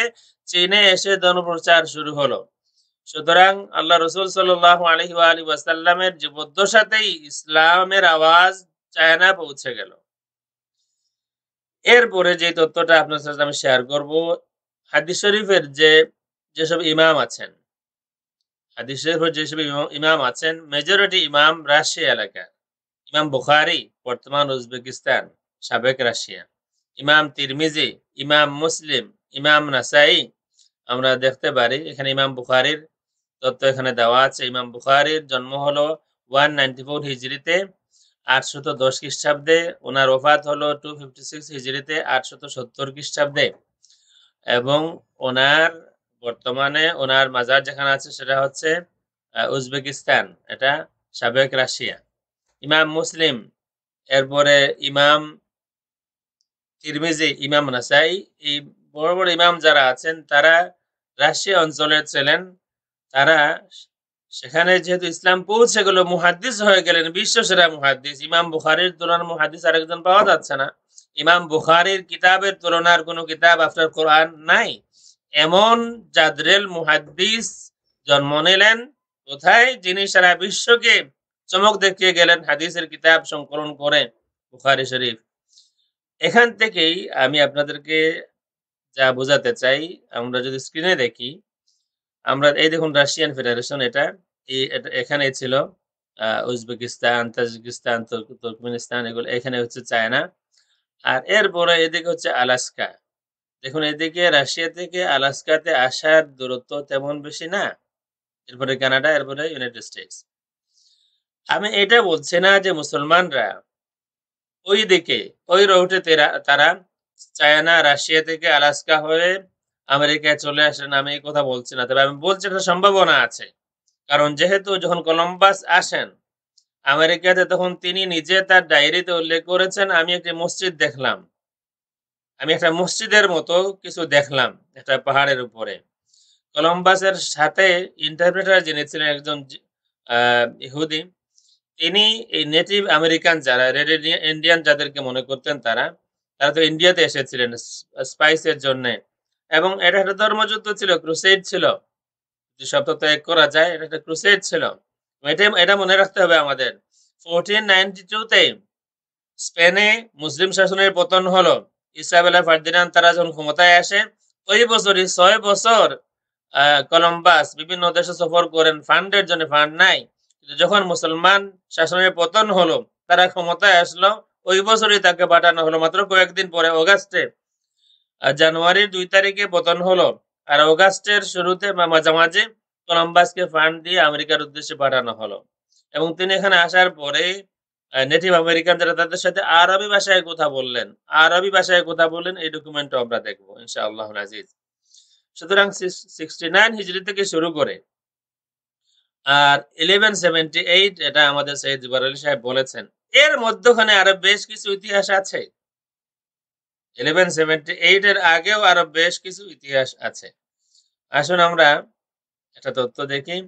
চীনে এসে ধর্ম প্রচার শুরু হলো। সুতরাং আল্লাহ রসুল সাল্লাল্লাহু আলাইহি ওয়া আলিহি ওয়াসাল্লামের জীবদ্দশাতেই ইসলামের আওয়াজ চায়না পৌঁছে গেল। এরপরে যে তথ্যটা আপনার সাথে আমি শেয়ার করব, হাদিস শরীফের যেসব ইমাম আছেন, হাদিস শরীফের যেসব ইমাম আছেন, মেজরিটি ইমাম রাশিয়া এলাকার। ইমাম বুখারী বর্তমান উজবেকিস্তান, সাবেক রাশিয়া। ইমাম তিরমিজি, ইমাম মুসলিম, ইমাম নাসাই আমরা দেখতে পারি। এখানে ইমাম বুখারীর তথ্য এখানে দেওয়া আছে। ইমাম বুখারীর জন্ম হলো 194 হিজরিতে 810 খ্রিস্টাব্দে। ওনার ওফাত হলো 256 হিজরিতে 870 খ্রিস্টাব্দে। এবং বর্তমানে ওনার মাজার যেখানে আছে সেটা হচ্ছে উজবেকিস্তান, এটা সাবেক রাশিয়া। ইমাম মুসলিম, এরপরে ইমাম তিরমিজি, ইমাম নাসাই, এই বড় বড় ইমাম যারা আছেন তারা রাশিয়া অঞ্চলের ছিলেন। তারা সেখানে যেহেতু ইসলাম পৌঁছে গেল, মুহাদ্দিস হয়ে গেলেন, বিশ্বসেরা মুহাদ্দিস। ইমাম বুখারীর তুলনার মুহাদ্দিস আরেকজন পাওয়া যাচ্ছে না। ইমাম বুখারীর কিতাবের তুলনার কোনো কিতাব আফটার কোরআন নাই। এমন জাদরেল মুহাদ্দিস জন্ম নিলেন কোথায়, যিনি সারা বিশ্বকে চমক দেখিয়ে গেলেন হাদিসের কিতাব সংকলন করে, বুখারী শরীফ। এখান থেকেই আমি আপনাদেরকে যা বোঝাতে চাই, আমরা যদি স্ক্রিনে দেখি, আমরা এই দেখুন রাশিয়ান ফেডারেশন, এটা এখানে ছিল উজবেকিস্তান, তাজিকিস্তান, তুর্কমেনিস্তান, এগুলো এখানে হচ্ছে চায়না। আর এরপরে এদিকে হচ্ছে আলাস্কা। দেখুন এদিকে রাশিয়া থেকে আলাস্কাতে আসার দূরত্ব তেমন বেশি না। এরপরে কানাডা, এরপরে ইউনাইটেড স্টেটস। আমি এটা বলছি না যে মুসলমানরা ওই দিকে, ওই রুটে তারা চায়না, রাশিয়া থেকে আলাস্কা হয়ে আমেরিকায় চলে আসেন, আমি এই কথা বলছি না। তবে আমি বলছি একটা সম্ভাবনা আছে। কারণ যেহেতু যখন কলম্বাস আসেন আমেরিকাতে, তখন তিনি নিজে তার ডায়েরিতে উল্লেখ করেছেন, আমি একটি মসজিদ দেখলাম। আমি একটা মসজিদের মতো কিছু দেখলাম একটা পাহাড়ের উপরে। কলম্বাসের সাথে ইন্টারপ্রেটার যিনি ছিলেন একজন ইহুদি, তিনি এই নেটিভ আমেরিকান যারা রেড ইন্ডিয়ান যাদেরকে মনে করতেন তারা তো ইন্ডিয়াতে এসেছিলেন স্পাইসের জন্য। এবং এটা একটা ধর্মযুদ্ধ ছিল, ক্রুসেড ছিল। যদি শব্দ ত্যাগ করা যায়, এটা একটা ক্রুসেড ছিল। এটা মনে রাখতে হবে আমাদের। 1492-তে স্পেনে মুসলিম শাসনের পতন হলো। ইসাবেলা ফার্দিনান্দ তারা যখন ক্ষমতায় আসে, ওই বছরই 6 বছর কলম্বাস বিভিন্ন দেশে সফর করেন ফান্ডের জন্য, ফান্ড নাই। কিন্তু যখন মুসলমান শাসনের পতন হলো, তারা ক্ষমতায় আসলো, ওই বছরই তাকে পাঠানো হলো। মাত্র কয়েকদিন পরে অগাস্টে, জানুয়ারির 2 তারিখে পতন হলো। আর অগাস্টের শুরুতে বা মাঝামাঝি কলম্বাসকে ফান্ড দিয়ে আমেরিকার উদ্দেশ্যে পাঠানো হলো। এবং তিনি এখানে আসার পরে নেটিভ আমেরিকান যারা তাদের সাথে আরবি ভাষায় কথা বললেন। আরবি ভাষায় কথা বললেন, এই ডকুমেন্টটা আমরা দেখবো ইনশাআল্লাহ আজিজ। সুতরাং 69 হিজরি থেকে শুরু করে আর 1178, এটা আমাদের সৈয়দ জুবাইর আলী সাহেব বলেছেন। এর মধ্যখানে আরো বেশ কিছু ইতিহাস আছে। 1178 এর আগেও আরো বেশ কিছু ইতিহাস আছে। আসুন আমরা একটা তথ্য দেখি।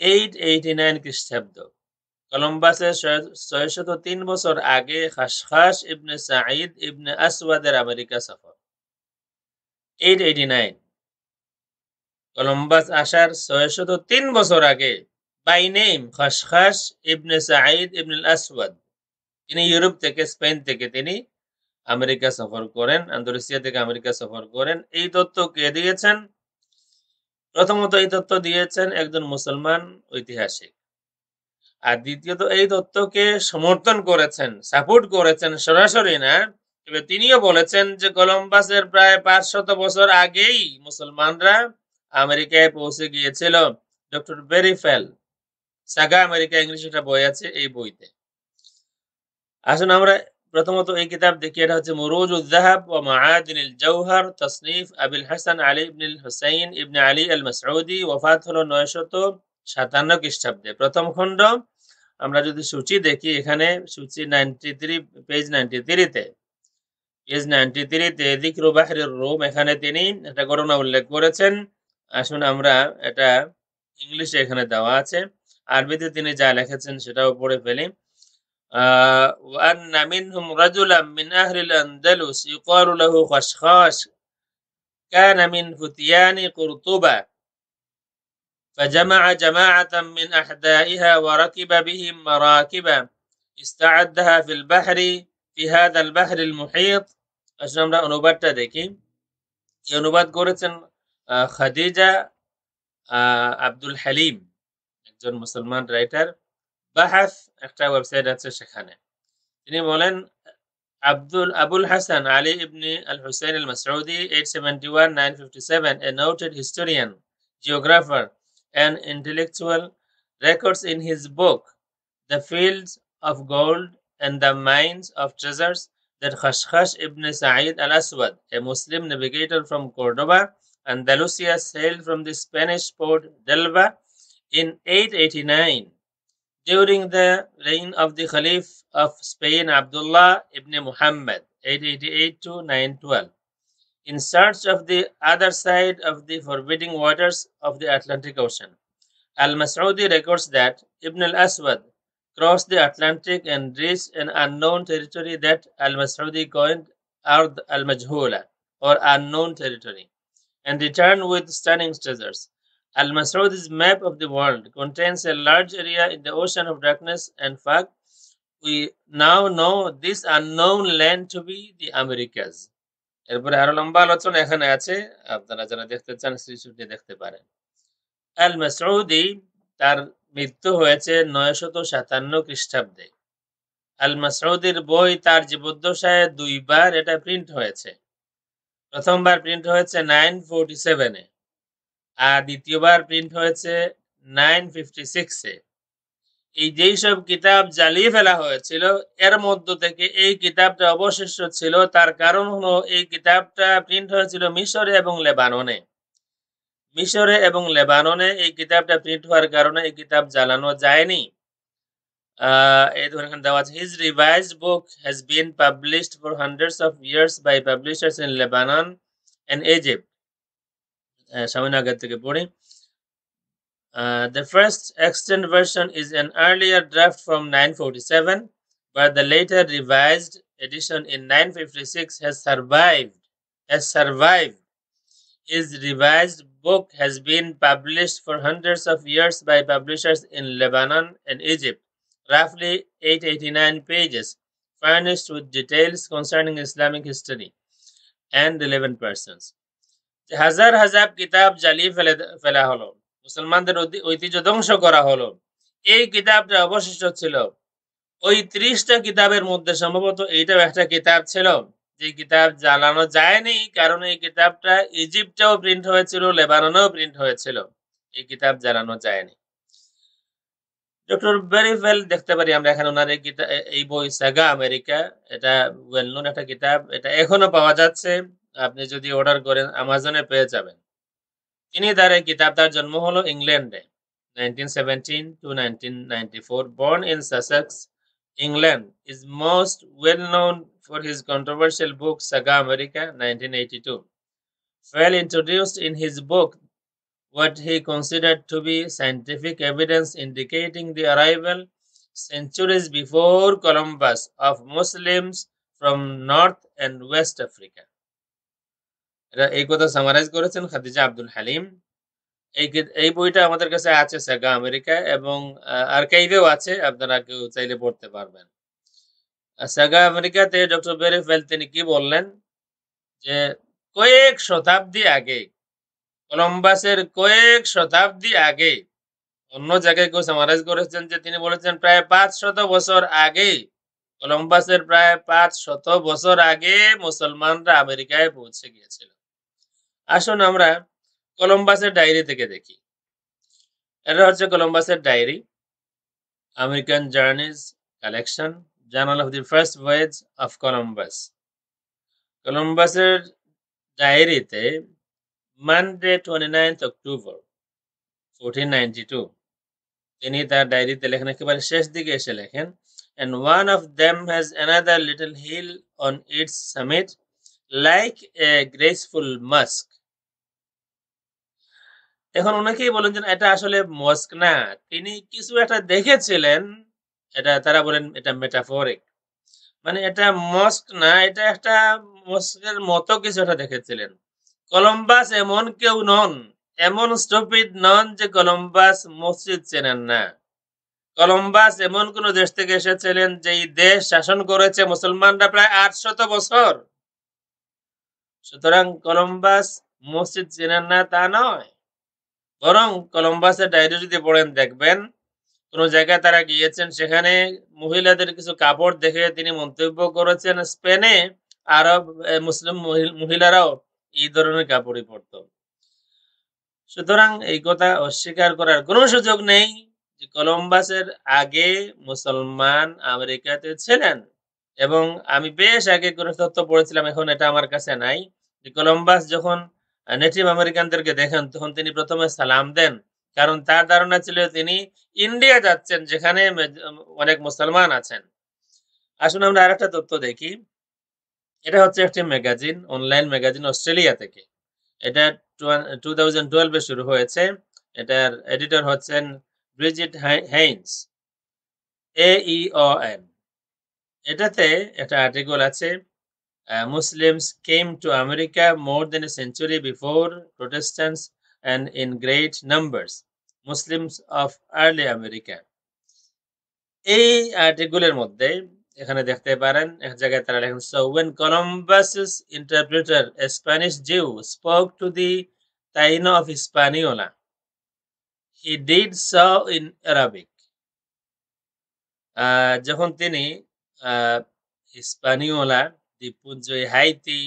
889 খ্রিস্টাব্দ, কলম্বাসের 603 বছর আগে খাসখাস ইবনে সাঈদ ইবনে আসওয়াদের আমেরিকা সফর। 889, কলম্বাস আসার 603 বছর আগে, বাই নেম খাসখাস ইবনে সাঈদ ইবনে আসওয়াদ, তিনি ইউরোপ থেকে, স্পেন থেকে তিনি আমেরিকা সফর করেন, আন্দোনেশিয়া থেকে আমেরিকা সফর করেন। এই তথ্য কে দিয়েছেন? প্রথমত এই তথ্য দিয়েছেন একজন মুসলমান ঐতিহাসিক। আর দ্বিতীয়ত এই তথ্যকে সমর্থন করেছেন, সাপোর্ট করেছেন সরাসরি না, তবে তিনিও বলেছেন যে কলম্বাসের প্রায় 500 বছর আগেই মুসলমানরা আমেরিকায় পৌঁছে গিয়েছিল। ডক্টর বেরিফেল, সাগা আমেরিকা ইংলিশ একটা বই আছে, এই বইতে। আসুন আমরা প্রথমত এই কিতাব দেখি। এটা হচ্ছে মুরুজুজ যাহাব ওয়া মাআদিনুল জাওহার, তাসনিফ আবুল হাসান আলী ইবনে হুসাইন ইবনে আলী আল মাসউদি, ওফাত হলো 957 খ্রিস্টাব্দে। প্রথম খণ্ড। আমরা যদি সূচি দেখি, এখানে সূচি 93, পেজ 93 তে, পেজ 93 তে যিকরু বাহরির রুম, এখানে তিনি একটা ঘটনা উল্লেখ করেছেন। আসুন আমরা এটা ইংলিশে এখানে দেওয়া আছে, আরবিতে তিনি যা লিখেছেন সেটাও পড়ে ফেলি। وأن منهم رجلا من أهل الأندلس يقال له خشخاش كان من فتيان قرطبة فجمع جماعة من أحدائها وركب بهم مراكب استعدها في البحر في هذا البحر المحيط. আসলে আমরা অনুবাদটা দেখি। এই অনুবাদ করেছেন খাদিজা আব্দুল হালিম, একজন মুসলমান রাইটার। বাহাস একটা ওয়েবসাইট আছে সেখানে। তিনি বলেন Abul Hasan Ali ibn al-Husayn al-Mas'udi, 871-957, a noted historian, geographer, and intellectual, records in his book The Fields of Gold and the Mines of Treasures that Khashkhash ibn Sa'id al-Aswad, a Muslim navigator from Cordoba, Andalusia, sailed from the Spanish port d'Elba in 889 during the reign of the Caliph of Spain Abdullah ibn Muhammad, 888-912, in search of the other side of the forbidding waters of the Atlantic Ocean. Al-Mas'udi records that Ibn al-Aswad crossed the Atlantic and reached an unknown territory that Al-Mas'udi coined Ard al-Majhula, or unknown territory, and returned with stunning treasures. Al-Mas'udi's map of the world contains a large area in the ocean of darkness and fog. We now know this unknown land to be the Americas. এরপরে আরো লম্বা আলোচনা এখানে আছে, আপনারা যারা দেখতে চান স্ক্রিনশটে দেখতে পারেন। আল মাসউদি, তার মৃত্যু হয়েছে 957 খ্রিস্টাব্দে। আল মাসউদির বই তার জীবদ্দশায় 2 বার এটা প্রিন্ট হয়েছে। প্রথমবার প্রিন্ট হয়েছে 947 এ আর দ্বিতীয়বার প্রিন্ট হয়েছে 956 এ। এই যেই সব কিতাব জ্বালিয়ে ফেলা হয়েছিল এর মধ্য থেকে এই কিতাবটা অবশিষ্ট ছিল, তার কারণ হলো এই কিতাবটা প্রিন্ট হয়েছিল মিশরে এবং লেবাননে। মিশরে এবং লেবাননে এই কিতাবটা প্রিন্ট হওয়ার কারণে এই কিতাব জ্বালানো যায়নি। এই ধরনের এখানে দেওয়া আছে, his revised book has been published for hundreds of years by publishers in Lebanon and Egypt. সামান্য আগের থেকে পড়ি। The first extant version is an earlier draft from 947, but the later revised edition in 956 has survived. His revised book has been published for hundreds of years by publishers in Lebanon and Egypt, roughly 889 pages, furnished with details concerning Islamic history and relevant persons. হাজার হাজার কিতাব জ্বালিয়ে ফেলা হলো, মুসলমানদের ঐতিহ্য ধ্বংস করা হলো। এই কিতাবটা অবশিষ্ট ছিল। ওই 30টা কিতাবের মধ্যে সম্ভবত এইটাও একটা কিতাব ছিল যে কিতাব জ্বালানো যায়নি, কারণ এই কিতাবটা ইজিপ্টেও প্রিন্ট হয়েছিল, লেবাননেও প্রিন্ট হয়েছিল। এই কিতাব জ্বালানো যায়নি। ডক্টর বেরিফেল দেখতে পারি আমরা এখানে ওনার এই বই সাগা আমেরিকা, এটা ওয়েল নোন একটা কিতাব, এটা এখনো পাওয়া যাচ্ছে। আপনি যদি অর্ডার করেন আমাজনে পেয়ে যাবেন। তার এই কিতাব, তার জন্ম হলো ইংল্যান্ডে 1917 to 1994, born in Sussex, England, is most well known for his controversial book Saga America 1982. Fell introduced in his book what he considered to be scientific evidence indicating the arrival centuries before Columbus of Muslims from North and West Africa. এই কথা summarise করেছেন খাদিজা আব্দুল হালিম। এই বইটা আমাদের কাছে আছে Saga America, এবং আর্কাইভেও আছে, আপনারা কেউ চাইলে পড়তে পারবেন। সাগা আমেরিকাতে ডক্টর বেরিফেল তিনি কি বললেন যে কয়েক শতাব্দী আগে, কলম্বাসের কয়েক শতাব্দী আগে, অন্য জায়গায় কেউ সামারাইজ করেছেন যে তিনি বলেছেন প্রায় 500 বছর আগে, কলম্বাসের প্রায় 500 বছর আগে মুসলমানরা আমেরিকায় পৌঁছে গিয়েছিল। আসুন আমরা কলম্বাসের ডায়েরি থেকে দেখি। এটা হচ্ছে কলম্বাসের diary, American journeys collection, journal of the first voyage of Columbus. কলম্বাসের ডায়েরিতে মানডে 29 অক্টোবর 1492 তিনি তার ডায়েরিতে লেখেন, একেবারে শেষ দিকে এসে লেখেন, and one of them has another little hill on its summit like a graceful mosque. এখন অনেকেই বলেন যে এটা আসলে মস্ক না, তিনি কিছু একটা দেখেছিলেন, এটা তারা বলেন এটা মেটাফরিক, মানে এটা মস্ক না, এটা একটা মস্কের মতো কিছু একটা দেখেছিলেন। কলম্বাস এমন কেউ নন, এমন স্টুপিড নন যে কলম্বাস মসজিদ চেনেন না। কলম্বাস এমন কোন দেশ থেকে এসেছিলেন যেই দেশ শাসন করেছে মুসলমানরা প্রায় 800 বছর। সুতরাং কলম্বাস মসজিদ চেনেন না তা নয়, বরং কলম্বাসের ডায়েরি যদি পড়েন দেখবেন কোন জায়গায় তারা গিয়েছেন, সেখানে মহিলাদের কিছু কাপড় দেখে তিনি মন্তব্য করেছেন স্পেনে আরব মুসলিম মহিলারাও এই ধরনের কাপড়ই পরত। সুতরাং এই কথা অস্বীকার করার কোনো সুযোগ নেই যে কলম্বাসের আগে মুসলমান আমেরিকাতে ছিলেন। এবং আমি বেশ আগে কোনো তথ্য পড়েছিলাম, এখন এটা আমার কাছে নাই, যে কলম্বাস যখন নেটিভ আমেরিকানদেরকে দেখেন তখন তিনি প্রথমে সালাম দেন, কারণ তার ধারণা ছিল তিনি ইন্ডিয়া যাচ্ছেন যেখানে অনেক মুসলমান আছেন। আসুন আমরা আরেকটা তথ্য দেখি। এটা হচ্ছে একটি ম্যাগাজিন, অনলাইন ম্যাগাজিন অস্ট্রেলিয়া থেকে। এটা 2012 এ শুরু হয়েছে। এটার এডিটর হচ্ছেন ব্রিজিট হেইন্স, AEON। এটাতে একটা আর্টিকেল আছে, Muslims came to America more than a century before Protestants and in great numbers. Muslims of early America. এই আর্টিকেলের মধ্যে এখানে দেখতে পারেন এক জায়গায় তারা লেখেন, so when Columbus's interpreter, a Spanish Jew, spoke to the Taino of Hispaniola, he did so in Arabic. যখন তিনি হিস্পানিওলা দ্বীপপুঞ্জ, হাইতি,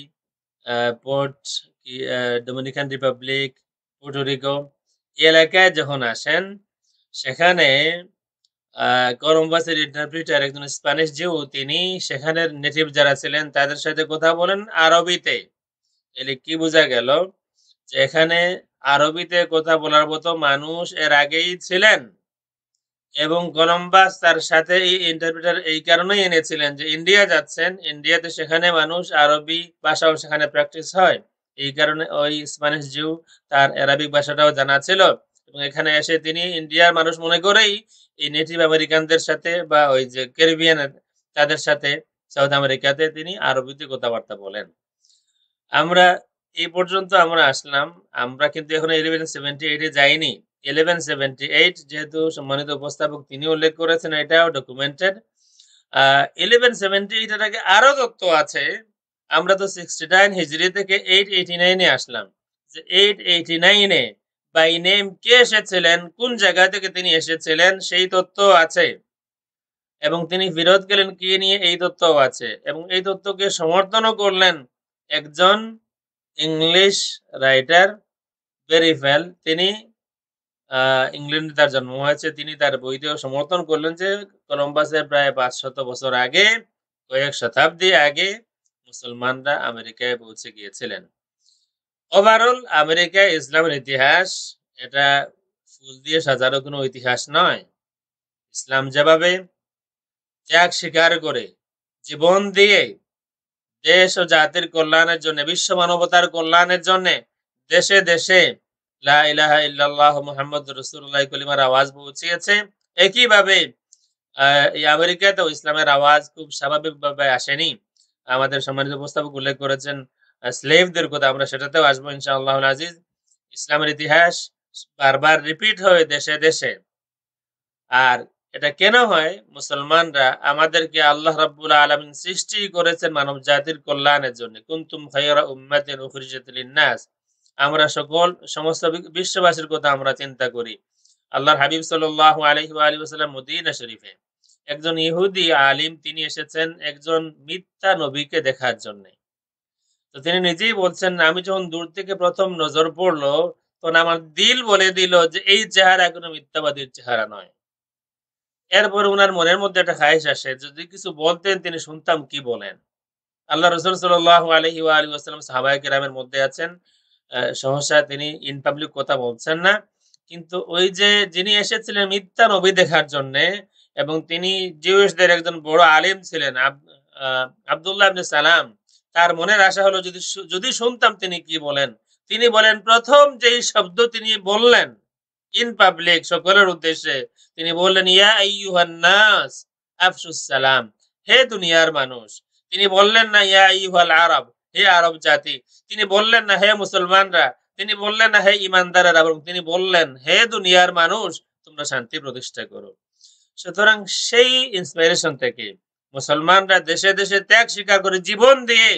পোর্ট ডোমিনিকান রিপাবলিক, পুর্টোরিকো এলাকায় যখন আসেন, সেখানে কলম্বাসের ইন্টারপ্রিটার একজন স্প্যানিশ জিউ, তিনি সেখানের নেটিভ যারা ছিলেন তাদের সাথে কথা বলেন আরবিতে। এলে কি বোঝা গেল যে এখানে আরবিতে কথা বলার মতো মানুষ এর আগেই ছিলেন, এবং কলম্বাস তার সাথে এই ইন্টারপ্রিটার এই কারণেই এনেছিলেন যে ইন্ডিয়া যাচ্ছেন, ইন্ডিয়াতে সেখানে মানুষ আরবি ভাষাও সেখানে প্র্যাকটিস হয়, এই কারণে ওই স্প্যানিশ জিউ তার অ্যারাবিক ভাষাটাও জানা ছিল, এবং এখানে এসে তিনি ইন্ডিয়ার মানুষ মনে করেই এই নেটিভ আমেরিকানদের সাথে বা ওই যে ক্যারিবিয়ান তাদের সাথে সাউথ আমেরিকাতে তিনি আরবিতে কথাবার্তা বলেন। আমরা এই পর্যন্ত আমরা আসলাম, আমরা কিন্তু এখন 1178 এ যাইনি। 1178 যেহেতু সম্মানিত উপস্থাপক তিনি উল্লেখ করেছেন, এটাও ডকুমেন্টেড। 1178 এর আগে আরো তথ্য আছে। আমরা তো 69 হিজরি থেকে 889 এ আসলাম, যে 889 এ বাই নেম কে এসেছিলেন, কোন জায়গা থেকে তিনি এসেছিলেন সেই তথ্য আছে, এবং তিনি ফেরত গেলেন কি নিয়ে এই তথ্যও আছে, এবং এই তথ্যকে সমর্থনও করলেন একজন ইংলিশ রাইটার বেরিফেল। তিনি ইংল্যান্ডে তার জন্ম হয়েছে, তিনি তার বইতেও সমর্থন করলেন যে কলম্বাসের প্রায় 500 বছর আগে, কয়েক শতাব্দী আগে মুসলমানরা আমেরিকায় পৌঁছে গিয়েছিলেন। ওভারঅল আমেরিকায় ইসলামের ইতিহাস এটা ফুল দিয়ে সাজানো কোনো ইতিহাস নয়। ইসলাম যেভাবে ত্যাগ স্বীকার করে জীবন দিয়ে দেশ ও জাতির কল্যাণের জন্য, বিশ্ব মানবতার কল্যাণের জন্য দেশে দেশে লা ইলাহা ইল্লাল্লাহ মুহাম্মাদুর রাসূলুল্লাহ কলিমার আওয়াজ পৌঁছিয়েছে, একইভাবে এই আমেরিকাতেও ইসলামের আওয়াজ খুব স্বাভাবিকভাবে আসেনি। আমাদের সম্মানিত উপস্থাপক উল্লেখ করেছেন স্লেভদের কথা, আমরা সেটাতেও আসবো ইনশাআল্লাহুল আজিজ। ইসলামের ইতিহাস বারবার রিপিট হয় দেশে দেশে। আর এটা কেন হয়? মুসলমানরা, আমাদেরকে আল্লাহ রাব্বুল আলামিন সৃষ্টি করেছেন মানব জাতির কল্যাণের জন্য। কুনতুম খায়রা উম্মাতিন উখরিজাত লিন-নাস। আমরা সমস্ত বিশ্ববাসীর কথা আমরা চিন্তা করি। আল্লাহর হাবিব সাল্লাল্লাহু আলাইহি ওয়া আলিহি ওয়াসাল্লাম মদিনা শরীফে একজন ইহুদি আলিম, তিনি এসেছেন একজন মিথ্যা নবীকে দেখার জন্য। তো তিনি নিজেই বলছেন, আমি যখন দূর থেকে প্রথম নজর পড়লো, তখন আমার দিল বলে দিল যে এই চেহারা কোনো মিথ্যাবাদীর চেহারা নয়। এরপরে উনার মনের মধ্যে একটা খায়েশ আসে, যদি কিছু বলতেন তিনি শুনতাম কি বলেন। আল্লাহ রাসূল সাল্লাল্লাহু আলাইহি ওয়া আলিহি ওয়াসাল্লাম সাহাবায়ে কেরামের মধ্যে আছেন, সহসা তিনি ইন পাবলিক কথা বলছেন না, কিন্তু ওই যে যিনি এসেছিলেন মিথ্যা নবী দেখার জন্য, এবং তিনি জিউসদের একজন বড় আলিম ছিলেন, আব্দুল্লাহ ইবনে সালাম, তার মনের আশা হলো যদি শুনতাম তিনি কি বলেন। তিনি বলেন, প্রথম যেই শব্দ তিনি বললেন ইন পাবলিক সকলের উদ্দেশ্যে, তিনি বললেন, ইয়া আইয়ুহান নাস আফশুস সালাম, হে দুনিয়ার মানুষ। তিনি বললেন না ইয়া আইয়ুহাল আরব, হে আরব জাতি। তিনি বললেন না হে মুসলমানরা, তিনি বললেন না হে ইমানদারেরা, এবং তিনি বললেন হে দুনিয়ার মানুষ, তোমরা শান্তি প্রতিষ্ঠা করো। সুতরাং সেই ইন্সপিরেশন থেকে মুসলমানরা দেশে দেশে ত্যাগ স্বীকার করে জীবন দিয়ে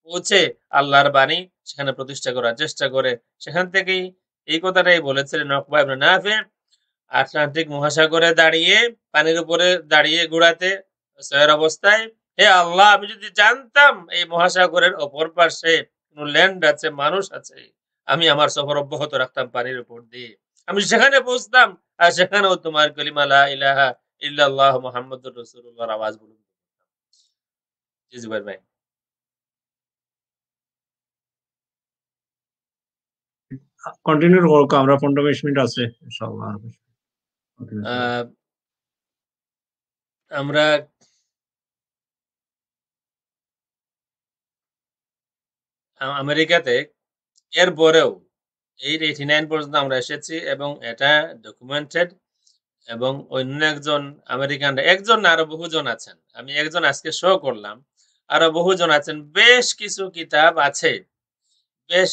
পৌঁছে আল্লাহর বাণী সেখানে প্রতিষ্ঠা করার চেষ্টা করে। সেখান থেকেই এই কথাটাই বলেছিলেন উকবা ইবনে নাফি, আটলান্টিক মহাসাগরে দাঁড়িয়ে, পানির উপরে দাঁড়িয়ে ঘোড়াতে সয়ের অবস্থায়, হে আল্লাহ, আমি যদি জানতাম এই মহাসাগরের অপর পাশে কোন ল্যান্ড আছে, মানুষ আছে, আমি আমার সফর অব্যাহত রাখতাম পানির উপর দিয়ে, আমি সেখানে পৌঁছতাম, আর সেখানেও তোমার কালিমা লা ইলাহা ইল্লাল্লাহ মুহাম্মাদুর রাসূলুল্লাহর আওয়াজ বলুন। জি জুবাইর ভাই। কন্টিনিউ করো, আমরা 15-20 মিনিট আছে ইনশাআল্লাহ। আমরা আমেরিকাতে এর পরেও 889 পর্যন্ত আমরা এসেছি, এবং এটা ডকুমেন্টেড, এবং অন্য একজন আমেরিকান, একজন না আরো বহুজন আছেন, আমি একজন আজকে শো করলাম, আরো বহুজন আছেন, বেশ কিছু কিতাব আছে। বেশ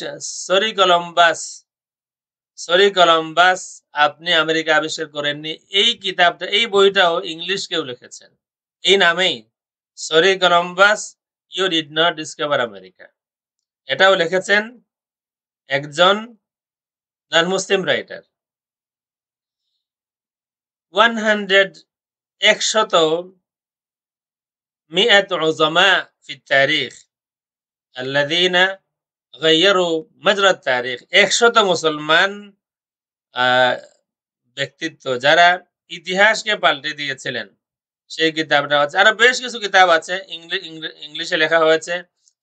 সরি কলম্বাস আপনি আমেরিকা আবিষ্কার করেননি, এই কিতাবটা, এই বইটাও ইংলিশ কেউ লিখেছেন এই নামেই, sorry Columbus you did not discover America. এটাও লিখেছেন একজন নন মুসলিম রাইটার। 100 মিআত উযামা ফি তারিখ আল্লাযীনা গায়্যারু মাজরা তারিখ, 100 মুসলমান ব্যক্তিত্ব যারা ইতিহাসকে পাল্টে দিয়েছিলেন। সেই কিতাবটা হচ্ছে, আরো বেশ কিছু কিতাব আছে, ইংলিশে লেখা হয়েছে,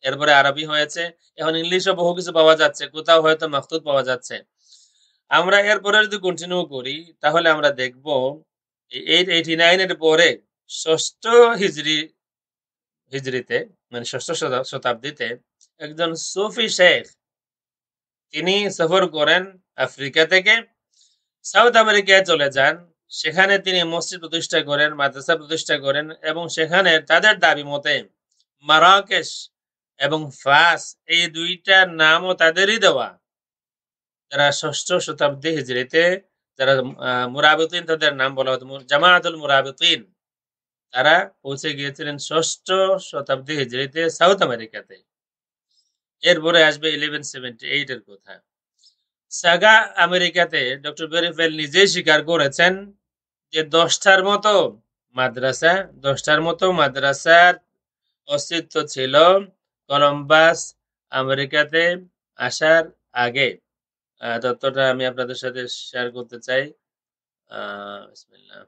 এরপরে আরবি হয়েছে, এখন ইংলিশে বহু কিছু পাওয়া যাচ্ছে, কোথাও হয়তো মাখতুত পাওয়া যাচ্ছে। আমরা এরপরে যদি কন্টিনিউ করি তাহলে আমরা দেখব 889 এর পরে ষষ্ঠ হিজরিতে মানে ষষ্ঠ শতাব্দীতে একজন সুফি শেখ তিনি সফর করেন আফ্রিকা থেকে সাউথ আমেরিকায় চলে যান। সেখানে তিনি মসজিদ প্রতিষ্ঠা করেন, মাদ্রাসা প্রতিষ্ঠা করেন এবং সেখানে তাদের দাবি মতে মারাকেশ এবং ফাস এই দুইটা নামও তাদেরই দেওয়া। যারা ষষ্ঠ শতাব্দী হিজরিতে যারা মুরাবিতিন তাদের নাম বলা হতো জামাআতুল মুরাবিতিন, তারা পৌঁছে গিয়েছিলেন ষষ্ঠ শতাব্দী হিজরিতে সাউথ আমেরিকাতে। এরপরে আসবে 1178 এর কথা। সাগা আমেরিকাতে ডক্টর বেরিফেল নিজেই স্বীকার করেছেন যে 10টার মতো মাদ্রাসার অস্তিত্ব ছিল কলম্বাস আমেরিকাতে আসার আগে। তথ্যটা আমি আপনাদের সাথে শেয়ার করতে চাই। বিসমিল্লাহ।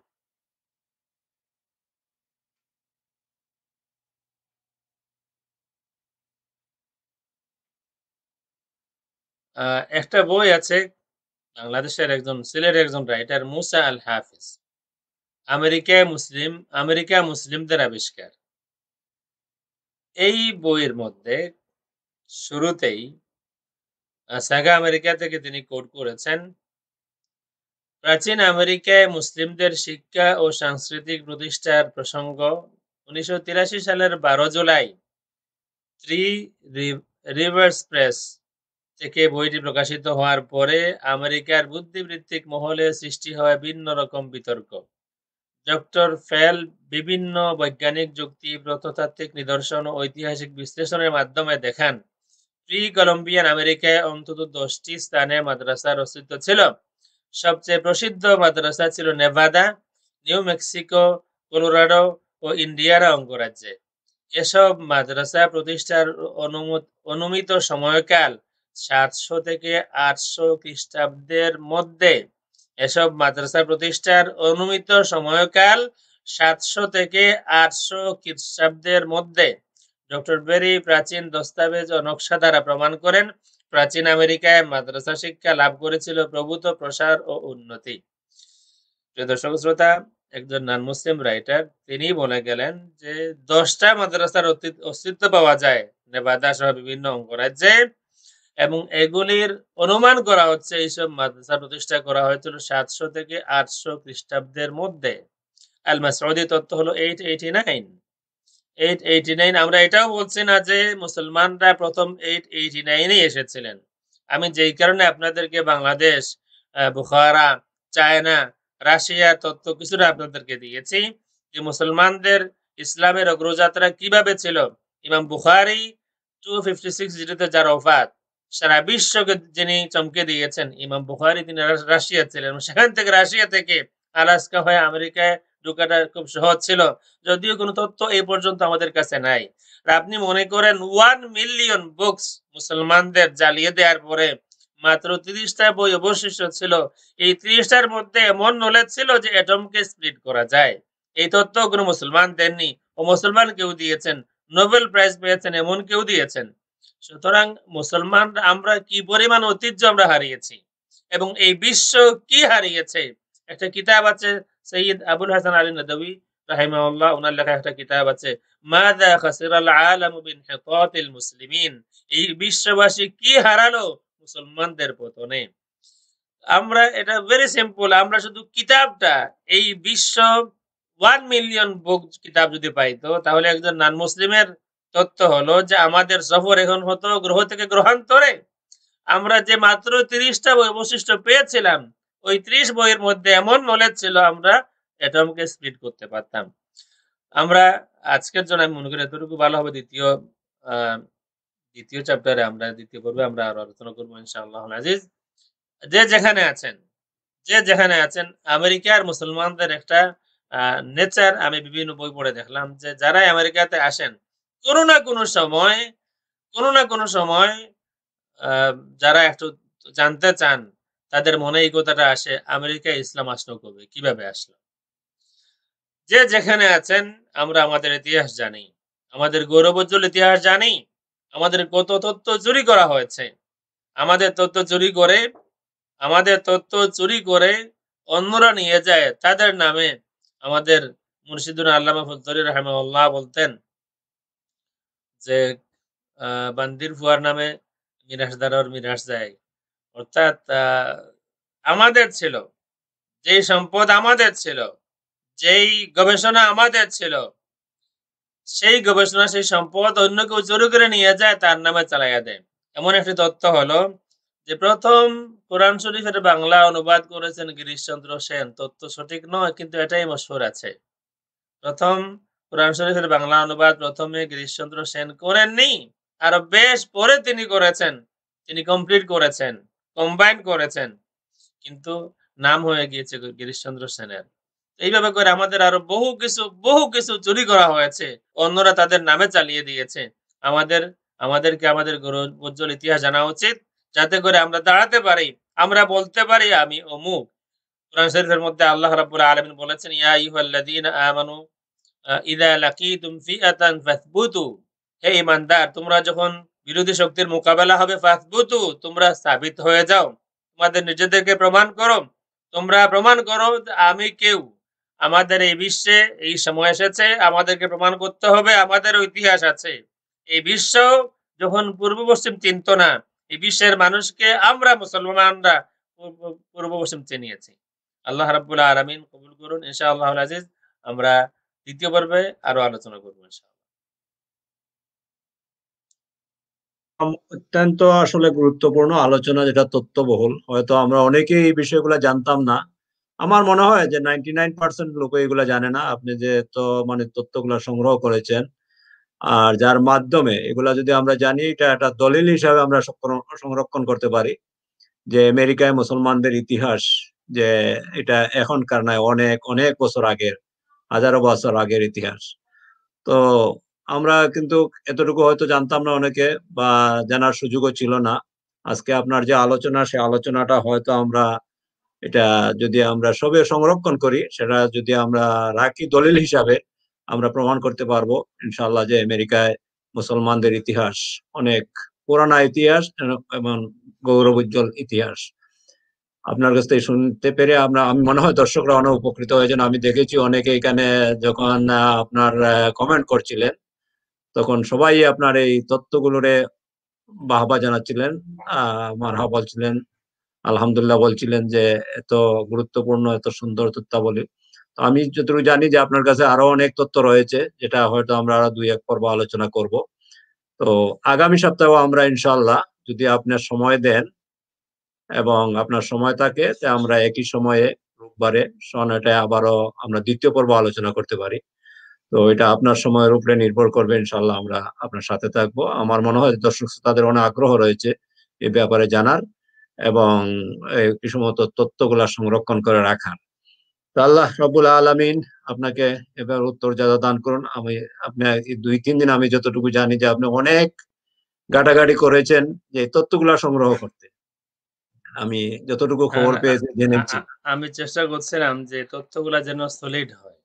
একটা বই আছে বাংলাদেশের সিলেটের একজন রাইটার মুসা আল হাফিজ, আমেরিকা মুসলিমদের আবিষ্কার। এই বইয়ের মধ্যে শুরুতেই সাগা আমেরিকা থেকে তিনি কোট করেছেন, প্রাচীন আমেরিকায় মুসলিমদের শিক্ষা ও সাংস্কৃতিক প্রতিষ্ঠার প্রসঙ্গ 1983 সালের 12 জুলাই থ্রি রিভার্স প্রেস থেকে বইটি প্রকাশিত হওয়ার পরে আমেরিকার বুদ্ধিবৃত্তিক মহলে সৃষ্টি হয় ভিন্ন রকম বিতর্ক। ডক্টর ফেল বিভিন্ন বৈজ্ঞানিক যুক্তি, প্রত্নতাত্ত্বিক নিদর্শন ও ঐতিহাসিক বিশ্লেষণের মাধ্যমে দেখান প্রি কলম্বিয়ান আমেরিকায় অন্তত 10টি স্থানে মাদ্রাসার অস্তিত্ব ছিল। সবচেয়ে প্রসিদ্ধ মাদ্রাসা ছিল নেভাদা, নিউ মেক্সিকো, কলোরাডো ও ইন্ডিয়ানা অঙ্গরাজ্যে। এসব মাদ্রাসা প্রতিষ্ঠার অনুমিত সময়কাল 700 থেকে 800 খ্রিস্টাব্দের মধ্যে। এসব মাদ্রাসা প্রতিষ্ঠার অনুমিত সময়কাল 700 থেকে 800 খ্রিস্টাব্দের মধ্যে। ডক্টর বেরি প্রাচীন দস্তাবেজ ও নকশা দ্বারা প্রমাণ করেন প্রাচীন আমেরিকায় মাদ্রাসা শিক্ষা লাভ করেছিল প্রভূত প্রসার ও উন্নতি। প্রিয় দর্শক শ্রোতা, একজন নন মুসলিম রাইটার তিনি বলে গেলেন যে 10টা মাদ্রাসার অস্তিত্ব পাওয়া যায় নেভাদা সহ বিভিন্ন অঙ্গরাজ্যে এবং এগুলির অনুমান করা হচ্ছে এইসব মাদ্রাসা প্রতিষ্ঠা করা হয়েছিল 700 থেকে 800 খ্রিস্টাব্দের মধ্যে। আল মাসউদি তথ্য হলো 889। আমরা এটাও বলছি না যে মুসলমানরা প্রথম 889 এসেছিলেন। আমি যেই কারণে আপনাদেরকে বাংলাদেশ, বুখারা, চায়না, রাশিয়া তথ্য কিছুটা আপনাদেরকে দিয়েছি যে মুসলমানদের ইসলামের অগ্রযাত্রা কিভাবে ছিল। ইমাম বুখারী 256 হিজরিতে যার ওফাত, সারা বিশ্বকে যিনি চমকে দিয়েছেন ইমাম বুখারী, তিনি রাশিয়া ছিলেন। সেখান থেকে রাশিয়া থেকে আলাস্কা হয়ে আমেরিকায় ঢোকাটা খুব সহজ ছিল, যদিও কোনো তথ্য এই পর্যন্ত আমাদের কাছে নাই। আপনি মনে করেন 1 মিলিয়ন বুকস মুসলমানদের জ্বালিয়ে দেওয়ার পরে মাত্র 30টা বই অবশিষ্ট ছিল। এই 30টার মধ্যে এমন নলেজ ছিল যে অ্যাটমকে স্প্লিট করা যায়। এই তথ্য কোনো মুসলমান দেননি, ও মুসলমান কেউ দিয়েছেন, নোবেল প্রাইজ পেয়েছেন এমন কেউ দিয়েছেন। সুতরাং মুসলমান আমরা কি পরিমাণ ঐতিহ্য আমরা হারিয়েছি এবং এই বিশ্ব কি হারিয়েছে। একটা কিতাব আছে সৈয়দ আবুল হাসান আলী নদভী রাহিমাহুল্লাহ, ওনার লেখা একটা কিতাব আছে মাযা খাসিরাল আলামু বিনহিতাতিল মুসলিমিন। এই বিশ্ববাসী কি হারালো মুসলমানদের পতনে। আমরা এটা ভেরি সিম্পল, আমরা শুধু কিতাবটা এই বিশ্ব 1 মিলিয়ন বুক কিতাব যদি পাইতো তাহলে একজন নন মুসলিমের তথ্য হলো যে আমাদের সফর এখন হতো গ্রহ থেকে গ্রহান্তরে। আমরা যে মাত্র 30টা বই অবশিষ্ট পেয়েছিলাম, ওই 30 বইয়ের মধ্যে এমন নলেজ ছিল আমরা অ্যাটমকে স্প্লিট করতে পারতাম। আমরা আজকের জন্য আমি মনে করি এতটুকু ভালো হবে। দ্বিতীয় চ্যাপ্টারে আমরা দ্বিতীয় পর্বে আমরা আরো আলোচনা করবো ইনশাআল্লাহ আজিজ। যে যেখানে আছেন আমেরিকার মুসলমানদের একটা নেচার আমি বিভিন্ন বই পড়ে দেখলাম যে যারা আমেরিকাতে আসেন কোনো না কোনো সময় কোনো না কোনো সময় আ যারা একটু জানতে চান, তাদের মনে এই কথাটা আসে, আমেরিকায় ইসলাম আসলো কবে? কিভাবে আসলো? যে যেখানে আছেন আমরা আমাদের ইতিহাস জানি। আমাদের গৌরবোজ্জ্বল ইতিহাস জানি। আমাদের কত তথ্য চুরি করা হয়েছে। আমাদের তথ্য চুরি করে আমাদের তথ্য চুরি করে অন্যরা নিয়ে যায় তাদের নামে। আমাদের মুর্শিদুল আল্লামা ফজলি রাহিমাহুল্লাহ বলতেন যে আ বান্দির ফুয়ার নামে মিরাসদারর মিরাস যায়। অর্থাৎ আমাদের ছিল। যেই সম্পদ আমাদের ছিল, যেই গবেষণা আমাদের ছিল, সেই গবেষণা সেই সম্পদ অন্য কেউ চুরি করে নিয়ে যায় তার নামে চালাইয়া দেয়। এমন একটি তথ্য হলো যে ১ম কোরআন শরীফের বাংলা অনুবাদ করেছেন গিরিশচন্দ্র সেন। তথ্য সঠিক নয় কিন্তু এটাই মশহুর আছে। ১ম কোরআন শরীফের বাংলা অনুবাদ ১ম এ গিরিশচন্দ্র সেন করেননি। আরো বেশ পরে তিনি করেছেন। তিনি কমপ্লিট করেছেন, কম্বাইন করেছেন। কিন্তু নাম হয়ে গিয়েছে গিরিশচন্দ্র সেনের। এইভাবে করে আমাদের আরো বহু কিছু চুরি করা হয়েছে। অন্যরা তাদের নামে চালিয়ে দিয়েছে। আমাদের আমাদেরকে আমাদের গৌরবোজ্জ্বল ইতিহাস জানা উচিত। যাতে করে আমরা দাঁড়াতে পারি। আমরা বলতে পারি আমি অমুক। কোরআন শরীফের মধ্যে আল্লাহ রাব্বুল আলামিন বলেছেন, ইয়া আইয়ুহাল্লাযীনা আমানু ইযা লাকীতুম ফিআতান ফাসবুতু। হে ঈমানদার, তোমরা যখন বিরোধী শক্তির মোকাবেলা হবে ফাসবুতু, তোমরা সাবিত হয়ে যাও। তোমাদের নিজেদেরকে প্রমাণ করো। তোমরা প্রমাণ করো যে আমি কেউ। আমাদের এই বিশ্বে এই সময় এসেছে আমাদেরকে প্রমাণ করতে হবে আমাদেরও ইতিহাস আছে। এই বিশ্ব যখন পূর্ব পশ্চিম চিনত না, এই বিশ্বের মানুষকে আমরা মুসলমানরা পূর্ব পশ্চিম চিনিয়েছি। আল্লাহ রাব্বুল আলামিন কবুল করুন ইনশাআল্লাহুল আজিজ। আমরা ২য় পর্বে আরো আলোচনা করব ইনশাআল্লাহ। অত্যন্ত আসলে গুরুত্বপূর্ণ আলোচনা, যেটা তথ্যবহুল। হয়তো আমরা অনেকেই এই বিষয়গুলো জানতাম না। আমার মনে হয় যে 99% লোক এগুলা জানে না। আপনি যে মানে তথ্যগুলা সংগ্রহ করেছেন, আর যার মাধ্যমে এগুলা যদি আমরা জানি, এটা একটা দলিল হিসাবে আমরা সংরক্ষণ করতে পারি যে আমেরিকায় মুসলমানদের ইতিহাস, যে এটা এখনকার নয়, অনেক অনেক বছর আগের, হাজারো বছর আগের ইতিহাস। তো আমরা কিন্তু এতটুকু হয়তো জানতাম না অনেকে, বা জানার সুযোগও ছিল না। আজকে আপনার যে আলোচনা, সে আলোচনাটা হয়তো আমরা এটা যদি আমরা সবে সংরক্ষণ করি, সেটা যদি আমরা রাখি দলিল হিসাবে, আমরা প্রমাণ করতে পারবো ইনশাআল্লাহ যে আমেরিকায় মুসলমানদের ইতিহাস অনেক পুরানা ইতিহাস এবং গৌরবোজ্জ্বল ইতিহাস। আপনার কাছ থেকে শুনতে পেরে আমি মনে হয় দর্শকরা অনেক উপকৃত হয়েছেন। আমি দেখেছি অনেকে এখানে যখন আপনার কমেন্ট করছিলেন, তখন সবাই আপনার এই তথ্যগুলোরে বাহবা জানাচ্ছিলেন, মারহাবা বলছিলেন, আলহামদুলিল্লাহ বলছিলেন যে এত গুরুত্বপূর্ণ, এত সুন্দর তথ্যাবলী। তো আমি যতটুকু জানি যে আপনার কাছে আরো অনেক তথ্য রয়েছে, যেটা হয়তো আমরা আরো ২-১ পর্ব আলোচনা করব। তো আগামী সপ্তাহেও আমরা ইনশাআল্লাহ, যদি আপনার সময় দেন এবং আপনার সময় থাকে, তা আমরা একই সময়ে রোববারে সময়টায় আবারও আমরা ২য় পর্ব আলোচনা করতে পারি। তো এটা আপনার সময়ের উপরে নির্ভর করবে। ইনশাআল্লাহ আমরা আপনার সাথে থাকবো। আমার মনে হয় দর্শক শ্রোতাদের অনেক আগ্রহ রয়েছে এ ব্যাপারে জানার এবং কিছু মতো তথ্যগুলা সংরক্ষণ করে রাখার। তো আল্লাহ রাব্বুল আলামিন আপনাকে এবার উত্তর যা দান করুন। আপনি ২-৩ দিন আমি যতটুকু জানি যে আপনি অনেক ঘাটাঘাটি করেছেন যে এই তথ্যগুলা সংগ্রহ করতে। আমি যতটুকু হ্যাঁ, খবর হ্যাঁ, পেয়েছি, আ জেনেছি। আ আমি চেষ্টা করছিলাম যে তথ্যগুলা যেন সলিড হয়।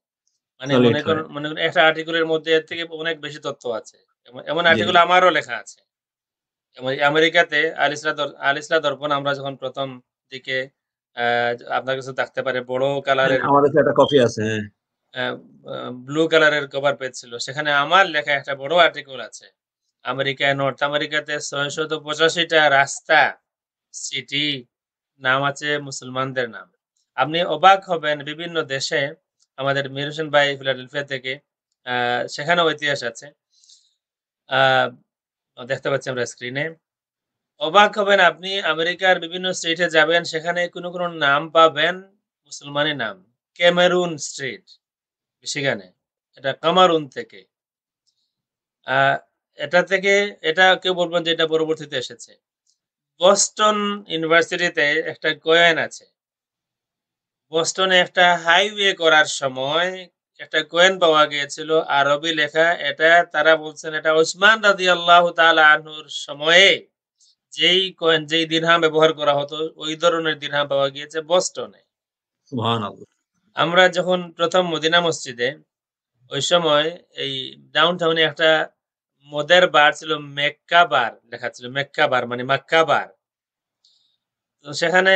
মানে সলিড হয়। মনে করেন একটা আর্টিকেলের মধ্যে এর থেকে অনেক বেশি তথ্য আছে। এমন জি, আর্টিকেল আমারও লেখা আছে। এবং আমেরিকাতে আল ইসলাহ দর্পণ আমরা যখন ১ম দিকে আ আপনার কাছে থাকতে পারে বড় হ্যাঁ, কালারের আমার কাছে একটা কপি আছে। হ্যাঁ, আ আ ব্লু কালারের কভার পেজ ছিল। সেখানে আমার লেখা একটা বড় আর্টিকেল আছে। আমেরিকায় নর্থ আমেরিকাতে ৬৮৫ টা রাস্তা, সিটি নাম আছে মুসলমানদের নাম। আপনি অবাক হবেন বিভিন্ন দেশে আমাদের মির হোসেন ভাই ফিলাডেলফিয়া থেকে আ সেখানেও ইতিহাস আছে। আ দেখতে পাচ্ছি আমরা স্ক্রিনে। অবাক হবেন আপনি আমেরিকার বিভিন্ন স্টেটে যাবেন সেখানে কোনো নাম পাবেন মুসলমানি নাম। ক্যামেরুন স্ট্রিট মিশিগানে। এটা কামারুন থেকে। আ এটা থেকে এটা কেউ বলবেন যে এটা পরবর্তীতে এসেছে। বস্টন ইউনিভার্সিটিতে একটা কয়েন আছে। বোস্টনে একটা হাইওয়ে করার সময় একটা কয়েন পাওয়া গিয়েছিল, আরবি লেখা। এটা তারা বলছেন এটা উসমান রাদিয়াল্লাহু তাআলা আনহুর সময়ে যেই কয়েন, যেই দিরহাম ব্যবহার করা হতো, ওই ধরনের দিরহাম পাওয়া গিয়েছে বোস্টনে। সুবহানাল্লাহ। আমরা যখন প্রথম মদিনা মসজিদে, ওই সময় এই ডাউনটাউনে একটা মদের বার ছিল, মেক্কা বার লেখা ছিল, মেক্কা বার মানে মক্কা বার। তো সেখানে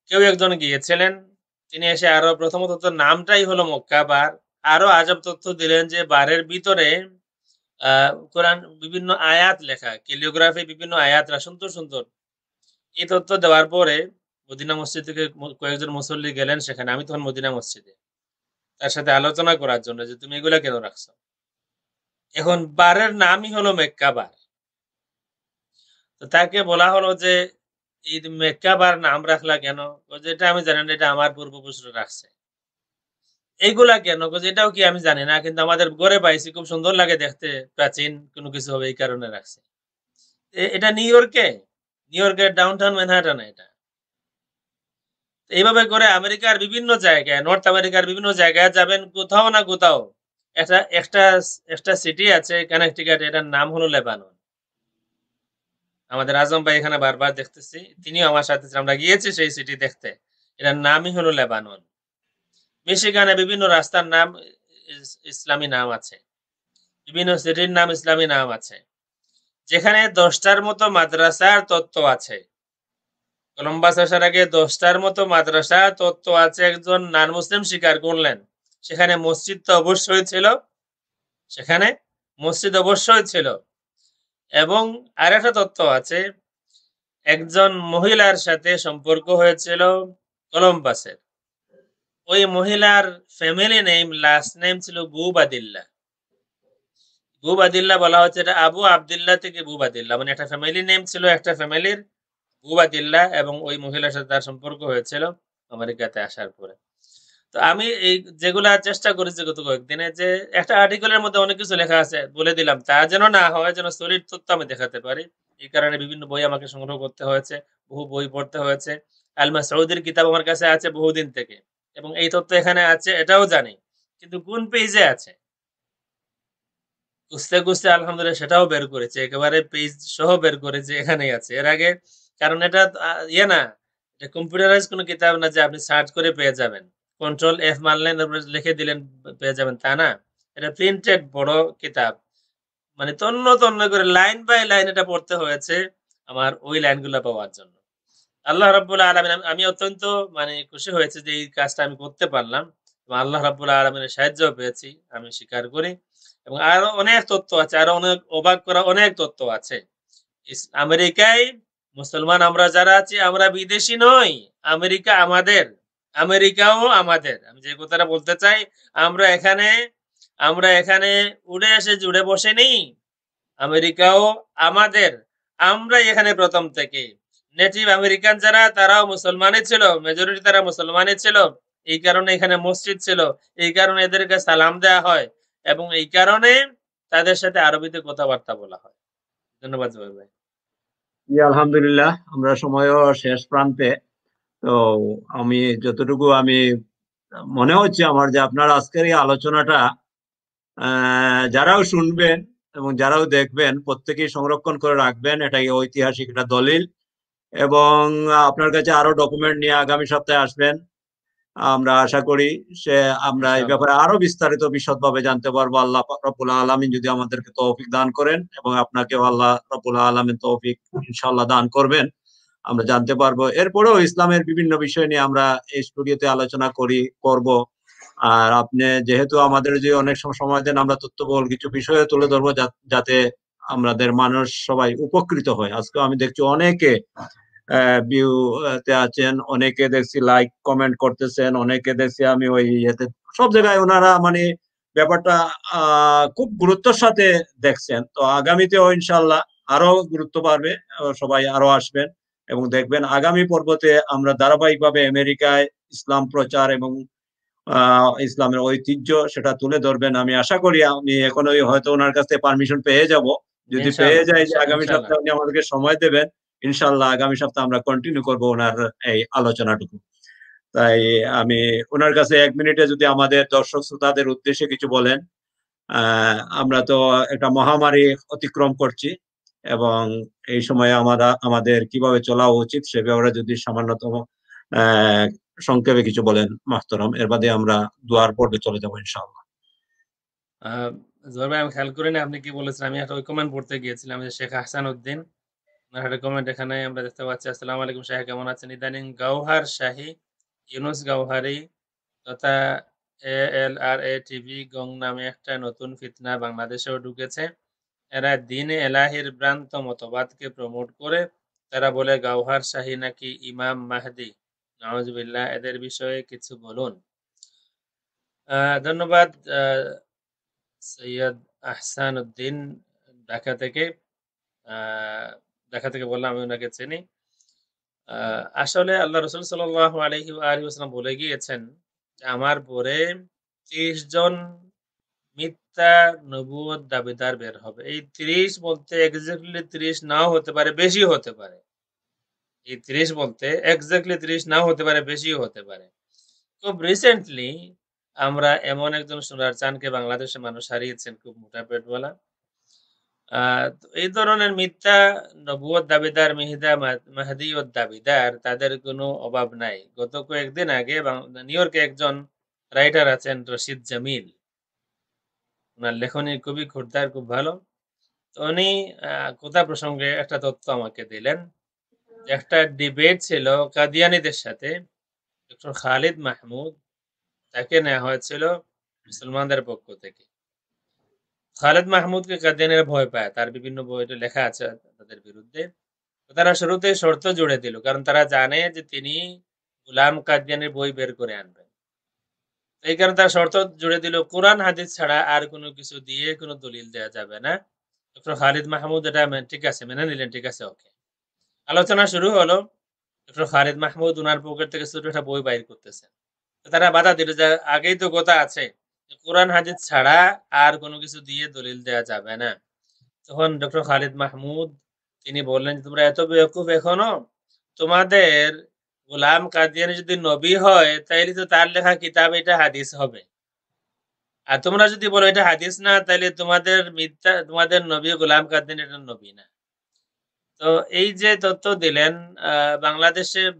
কেউ একজন গিয়েছিলেন, তিনি এসে আরো প্রথমত তো নামটাই হলো মক্কা বার, আরো আজব তথ্য দিলেন যে বারের ভিতরে কোরআন বিভিন্ন আয়াত লেখা, ক্যালিগ্রাফি বিভিন্ন আয়াতরা সুন্দর সুন্দর। এই তথ্য দেওয়ার পরে মদিনা মসজিদ থেকে কয়েকজন মুসল্লি গেলেন সেখানে। আমি তখন মদিনা মসজিদে, তার সাথে আলোচনা করার জন্য যে তুমি এগুলা কেন রাখছো। এখন বারের নামই হলো মেক্কা বার। তো তাকে বলা হলো যে এই মেক্কা বার নাম রাখলা কেন? যেটা আমি জানি না, এটা আমার পূর্বপুরুষরা রাখছে। এইগুলা কেন? এটাও কি আমি জানি না, কিন্তু আমাদের ঘরে পাইছি, খুব সুন্দর লাগে দেখতে, প্রাচীন কোনো কিছু হবে এই কারণে রাখছে। এটা নিউ ইয়র্কের ডাউনটাউন ম্যানহাটনে এটা। এইভাবে করে আমেরিকার বিভিন্ন জায়গায়, নর্থ আমেরিকার বিভিন্ন জায়গায় যাবেন, কোথাও না কোথাও একটা একটা একটা সিটি আছে কানেকটিকাট, এটার নাম হলো লেবানন। আমাদের আজম ভাই এখানে বারবার দেখতেছি, তিনিও আমার সাথে, আমরা গিয়েছি সেই সিটি দেখতে। এটার নামই হলো লেবানন। মিশিগানে বিভিন্ন রাস্তার নাম ইসলামী নাম আছে, বিভিন্ন সিটির নাম ইসলামী নাম আছে, যেখানে 10টার মতো মাদ্রাসার তত্ত্ব আছে। কলম্বাস আসার আগে 10টার মতো মাদ্রাসা তত্ত্ব আছে, একজন নন মুসলিম স্বীকার করলেন। সেখানে মসজিদ তো অবশ্যই ছিল, সেখানে মসজিদ অবশ্যই ছিল। এবং আরেকটা তত্ত্ব আছে, একজন মহিলার সাথে সম্পর্ক হয়েছিল কলম্বাসের। ওই মহিলার ফ্যামিলি নেম, লাস্ট নেম ছিল বুবাদিল্লাহ। বুবাদিল্লাহ বলা হচ্ছে এটা আবু আবদুল্লাহ থেকে বুবাদিল্লাহ, মানে একটা ফ্যামিলি নেম ছিল, একটা ফ্যামিলির বুবাদিল্লাহ। এবং ওই মহিলার সাথে তার সম্পর্ক হয়েছিল আমেরিকাতে আসার পরে। তো আমি এই যেগুলা চেষ্টা করেছি গত কয়েকদিনে, যে একটা আর্টিকেলের মধ্যে অনেক কিছু লেখা আছে, বলে দিলাম, তা যেন না হয়, যেন সলিড তথ্য আমি দেখাতে পারি। এই কারণে বিভিন্ন বই আমাকে সংগ্রহ করতে হয়েছে, বহু বই পড়তে হয়েছে। আল মাসউদের কিতাব আমার কাছে আছে বহুদিন থেকে, এবং এই তথ্য এখানে আছে এটাও জানি, কিন্তু কোন পেজে আছে খুঁজতে খুঁজতে আলহামদুলিল্লাহ সেটাও বের করেছে, একেবারে পেজ সহ বের করেছে, এখানেই আছে। এর আগে, কারণ এটা ইয়ে না, এটা কম্পিউটারাইজ কোনো কিতাব না যে আপনি সার্চ করে পেয়ে যাবেন, কন্ট্রোল এফ মারলেন তারপরে লিখে দিলেন পেয়ে যাবেন, তা না। এটা প্রিন্টেড বড় কিতাব, মানে তন্ন তন্ন করে লাইন বাই লাইন এটা পড়তে হয়েছে আমার ওই লাইনগুলো পাওয়ার জন্য। আল্লাহ রাব্বুল আলামিন, আমি অত্যন্ত মানে খুশি হয়েছে যে এই কাজটা আমি করতে পারলাম, এবং আল্লাহ রাব্বুল আলামিনের সাহায্য পেয়েছি, আমি স্বীকার করি। এবং আরো অনেক তথ্য আছে, আরো অনেক অবাক করা অনেক তথ্য আছে। আমেরিকায় মুসলমান আমরা যারা আছি, আমরা বিদেশি নই। আমেরিকা আমাদের, আমেরিকাও আমাদের। আমি যে কথাটা বলতে চাই, আমরা এখানে আমরা এখানে উড়ে এসে জুড়ে বসেনি, আমেরিকাও আমাদের। আমরা এখানে প্রথম থেকে, নেটিভ আমেরিকান যারা, তারাও মুসলমানই ছিল, মেজরিটি তারা মুসলমানই ছিল। এই কারণে এখানে মসজিদ ছিল, এই কারণে এদেরকে সালাম দেয়া হয়, এবং এই কারণে তাদের সাথে আরবিতে কথাবার্তা বলা হয়। ধন্যবাদ জুবাইর ভাই। জি, আলহামদুলিল্লাহ, আমরা সময়ও শেষ প্রান্তে। তো আমি যতটুকু আমি মনে হচ্ছে আমার, যে আপনার আজকের এই আলোচনাটা যারাও শুনবেন এবং যারাও দেখবেন, প্রত্যেকেই সংরক্ষণ করে রাখবেন। এটা ঐতিহাসিক একটা দলিল, এবং আপনার কাছে আরো ডকুমেন্ট নিয়ে আগামী সপ্তাহে আসবেন। আমরা আশা করি আমরা এই ব্যাপারে আরো বিস্তারিত বিশদভাবে জানতে পারবো, আল্লাহ রাব্বুল আলামিন যদি আমাদেরকে তৌফিক দান করেন, এবং আপনাকেও আল্লাহ রাব্বুল আলামিন তৌফিক ইনশাআল্লাহ দান করবেন, আমরা জানতে পারবো। এরপরেও ইসলামের বিভিন্ন বিষয় নিয়ে আমরা এই স্টুডিওতে আলোচনা করব। আর আপনি যেহেতু আমাদের যে অনেক সময় দেন, আমরা তথ্যবহুল কিছু বিষয়ে তুলে ধরবো, যাতে আমাদের মানুষ সবাই উপকৃত হয়। আজকে আমি দেখছি অনেকে ভিউ তে আছেন, অনেকে দেখছি লাইক কমেন্ট করতেছেন, অনেকে দেখছি আমি ওই ইয়েতে, সব জায়গায় ওনারা মানে ব্যাপারটা খুব গুরুত্বের সাথে দেখছেন। তো আগামীতেও ইনশাল্লাহ আরো গুরুত্ব বাড়বে, সবাই আরো আসবেন এবং দেখবেন। আগামী পর্বতে আমরা ধারাবাহিকভাবে আমেরিকায় ইসলাম প্রচার এবং ইসলামের ঐতিহ্য সেটা তুলে ধরবেন। আমি আশা করি, আমি এখনোই হয়তো ওনার কাছ থেকে পারমিশন পেয়ে যাব, যদি পেয়ে যাই যে আগামী সপ্তাহে উনি আমাদেরকে সময় দেবেন, ইনশাল্লাহ আগামী সপ্তাহে আমরা কন্টিনিউ করবো ওনার এই আলোচনাটুকু। তাই আমি ওনার কাছে 1 মিনিটে যদি আমাদের দর্শক শ্রোতাদের উদ্দেশ্যে কিছু বলেন। আমরা তো একটা মহামারী অতিক্রম করছি এবং এই সময়ে আমাদের কিভাবে চলা উচিত সে ব্যাপারে যদি সামান্যতম সংক্ষেপে কিছু বলেন মাহতারাম, এর বাদে আমরা দুয়ার পর্বে চলে যাবো ইনশাআল্লাহ। জোহর ভাই, আমি খেয়াল করিনি আপনি কি বলেছেন। আমি একটা ওই কমেন্ট পড়তে গিয়েছিলাম যে শেখ হাসান উদ্দিন, ওনার একটা কমেন্ট এখানে আমরা দেখতে পাচ্ছি। আসসালামু আলাইকুম শাহ, কেমন আছেন? ইদানিং গাওহার শাহী, ইউনুস গাওহারি তথা ALRA টিভি গং নামে একটা নতুন ফিতনা বাংলাদেশেও ঢুকেছে। এরা দ্বীন-এ এলাহীর ভ্রান্ত মতবাদকে প্রমোট করে। তারা বলে গাওহার শাহী নাকি ইমাম মাহদী। নাউজুবিল্লাহ, এদের বিষয়ে কিছু বলুন। ধন্যবাদ সৈয়দ আহসান উদ্দিন ঢাকা থেকে। ঢাকা থেকে বললাম, আমি ওনাকে চিনি। আসলে আল্লাহ রাসূল সাল্লাল্লাহু আলাইহি ওয়া আলিহি ওয়াসাল্লাম বলে গিয়েছেন যে আমার পরে 30 জন মিথ্যা নবুয়ত দাবিদার বের হবে। এই 30 বলতে এক্স্যাক্টলি 30 নাও হতে পারে, বেশিও হতে পারে। এই 30 বলতে এক্স্যাক্টলি 30 নাও হতে পারে, বেশিও হতে পারে। খুব রিসেন্টলি আমরা এমন একজন সোনার চাঁদকে বাংলাদেশের মানুষ হারিয়েছেন, খুব মোটা পেটওয়ালা। তো এই ধরনের মিথ্যা নবুয়ত দাবিদার, মাহদীয়ত দাবিদার, তাদের কোনো অভাব নাই। গত কয়েকদিন আগে নিউ ইয়র্কে একজন রাইটার আছেন রশিদ জামিল, ওনার লেখনী খুবই খোরদার, খুব ভালো। তো উনি কথা প্রসঙ্গে একটা তথ্য আমাকে দিলেন। একটা ডিবেট ছিল কাদিয়ানীদের সাথে, ডক্টর খালিদ মাহমুদ, তাকে নেওয়া হয়েছিল মুসলমানদের পক্ষ থেকে। খালিদ মাহমুদকে কাদিয়ানীরা ভয় পায়, তার বিভিন্ন বইতে লেখা আছে তাদের বিরুদ্ধে। তারা শুরুতে শর্ত জুড়ে দিল, কারণ তারা জানে যে তিনি গুলাম কাদিয়ানীর বই বের করে আনবেন। এই কারণে তারা শর্ত জুড়ে দিল, কোরআন হাদিস ছাড়া আর কোনো কিছু দিয়ে কোনো দলিল দেওয়া যাবে না। ডক্টর খালিদ মাহমুদ এটা ঠিক আছে মেনে নিলেন, ঠিক আছে, ওকে। আলোচনা শুরু হলো। ডক্টর খালিদ মাহমুদ ওনার পকেট থেকে ছোট একটা বই বাইর করতেছেন। তারা বাধা দিল যে আগেই তো কথা আছে কোরআন হাদিস ছাড়া আর কোনো কিছু দিয়ে দলিল দেওয়া যাবে না। তখন ডক্টর খালিদ মাহমুদ তিনি বললেন, তোমরা এত বেওকুফ এখনো? তোমাদের গোলাম কাদিয়ানী যদি নবী হয় তাইলে তো তার লেখা কিতাব এটা হাদিস হবে, আর তোমরা যদি বলো এটা হাদিস না, তাইলে তোমাদের নবী গোলাম কাদিয়ানী এটা নবী না। তো এই যে তথ্য দিলেন,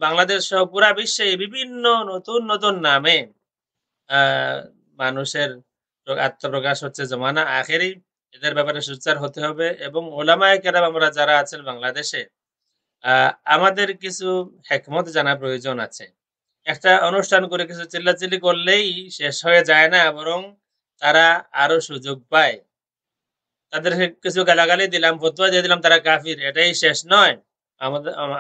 বাংলাদেশ সহ পুরা বিশ্বে বিভিন্ন নতুন নতুন নামে মানুষের আত্মপ্রকাশ হচ্ছে। জমানা আখেরি, এদের ব্যাপারে সোচ্চার হতে হবে। এবং ওলামায়ে কেরাম আমরা যারা আছেন বাংলাদেশে, আমাদের কিছু হিকমত জানা প্রয়োজন আছে। একটা অনুষ্ঠান করে কিছু চিল্লাচিল্লি করলেই শেষ হয়ে যায় না, বরং তারা আরো সুযোগ পায়। তাদেরকে কিছু গালাগালি দিলাম, ফতোয়া দিয়ে দিলাম, তারা কাফির, এটাই শেষ নয়।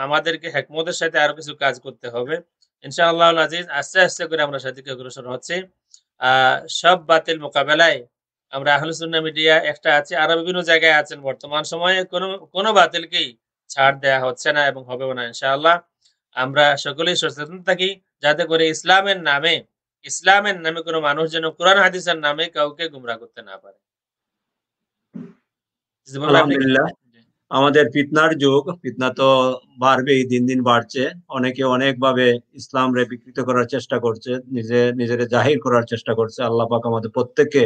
আমাদেরকে হিকমতের সাথে আরো কিছু কাজ করতে হবে। ইনশাআল্লাহ আজিজ, আস্তে আস্তে করে আমরা সেদিকে অগ্রসর হচ্ছি। সব বাতিল মোকাবেলায় আমরা আহলে সুন্নাহ মিডিয়া একটা আছে, আরো বিভিন্ন জায়গায় আছেন। বর্তমান সময়ে কোনো বাতিলকেই ছাড় দেয়া হচ্ছে না এবং হবেও না ইনশাআল্লাহ। আমরা সকলেই সচেতন থাকি যাতে করে ইসলামের নামে কোনো মানুষ যেন কোরআন হাদিসের নামে কাউকে গুমরাহ করতে না পারে। আলহামদুলিল্লাহ, আমাদের ফিতনার যুগ, ফিতনা তো বাড়বেই, দিন দিন বাড়ছে। অনেকে অনেক ভাবে ইসলাম রে বিকৃত করার চেষ্টা করছে, নিজের জাহির করার চেষ্টা করছে। আল্লাহ পাক আমাদের প্রত্যেককে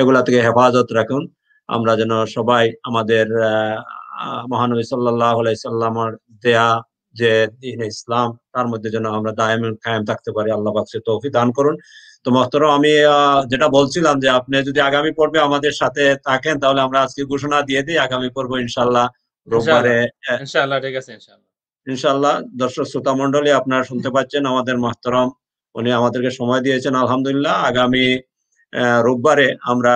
এগুলা থেকে হেফাজত রাখুন। আমরা যেন সবাই আমাদের মহানবী সাল্লাল্লাহু আলাইহি সাল্লামের দেয়া যে দ্বীন ইসলাম, তার মধ্যে যেন আমরা দায়েম কায়েম থাকতে পারি। আল্লাহ পাক সে তৌফিক দান করুন। তো মহতরম, আমি যেটা বলছিলাম যে আপনি যদি আগামী পর্বে আমাদের সাথে থাকেন তাহলে আমরা আজকে ঘোষণা দিয়ে দিই, আগামী পর্ব ইনশাআল্লাহ রোববারে। ইনশাআল্লাহ, ঠিক আছে, ইনশাআল্লাহ। দর্শক শ্রোতা মন্ডলী, আপনারা শুনতে পাচ্ছেন আমাদের মাহতরম, উনি আমাদেরকে সময় দিয়েছেন। আলহামদুলিল্লাহ, আগামী রোববারে আমরা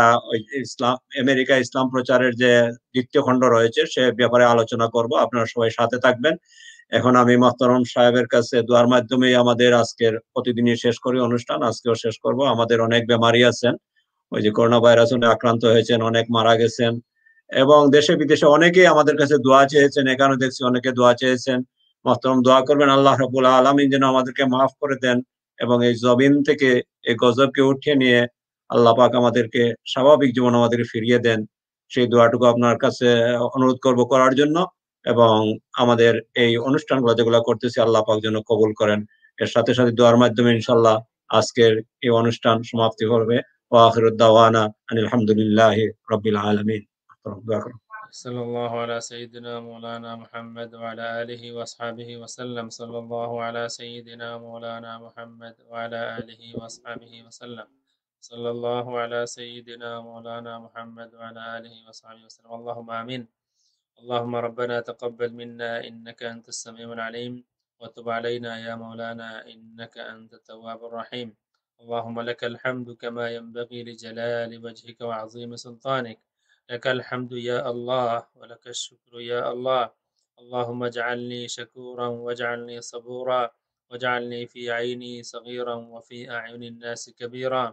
আমেরিকা ইসলাম প্রচারের যে দ্বিতীয় খণ্ড রয়েছে সে ব্যাপারে আলোচনা করব। আপনারা সবাই সাথে থাকবেন। এখন আমি মাহতরম সাহেবের কাছে দোয়ার মাধ্যমে আমাদের আজকের প্রতিদিনই শেষ করি অনুষ্ঠান। আজকেও শেষ করব। আমাদের অনেক বেমারি আছেন, ওই যে করোনা ভাইরাসে আক্রান্ত হয়েছেন, অনেক মারা গেছেন, এবং দেশে বিদেশে অনেকেই আমাদের কাছে দোয়া চেয়েছেন। এখানে দেখছি অনেকে দোয়া চেয়েছেন। মহতরম দোয়া করবেন আল্লাহ রাব্বুল আলামিন যেন আমাদেরকে মাফ করে দেন এবং এই জমিন থেকে এই গজবকে উঠিয়ে নিয়ে আল্লাহ পাক আমাদেরকে স্বাভাবিক জীবন আমাদেরকে ফিরিয়ে দেন। সেই দোয়াটুকু আপনার কাছে অনুরোধ করব করার জন্য, এবং আমাদের এই অনুষ্ঠানগুলো যেগুলো করতেছি আল্লাহ পাক যেন কবুল করেন। এর সাথে সাথে দোয়ার মাধ্যমে ইনশাআল্লাহ আজকের এই অনুষ্ঠান সমাপ্তি হবে। ওয়া আখিরুদ দাওয়ানা আনিল হামদুলিল্লাহি রাব্বিল আলামিন। দোয়া করুন। صلى الله على سيدنا مولانا محمد وعلى آله وأصحابه وسلم. صلى الله على سيدنا مولانا محمد وعلى آله وأصحابه وسلم. صلى الله على سيدنا مولانا محمد وعلى آله وأصحابه وسلم. اللهم آمين. اللهم ربنا تقبل منا إنك أنت السميع العليم وتب علينا يا مولانا إنك أنت التواب الرحيم. اللهم لك الحمد كما ينبغي لجلال وجهك وعظيم سلطانك. لك الحمد يا الله ولك الشكر يا الله. اللهم اجعلني شكورا واجعلني صبورا واجعلني في عيني صغيرا وفي أعين الناس كبيرا.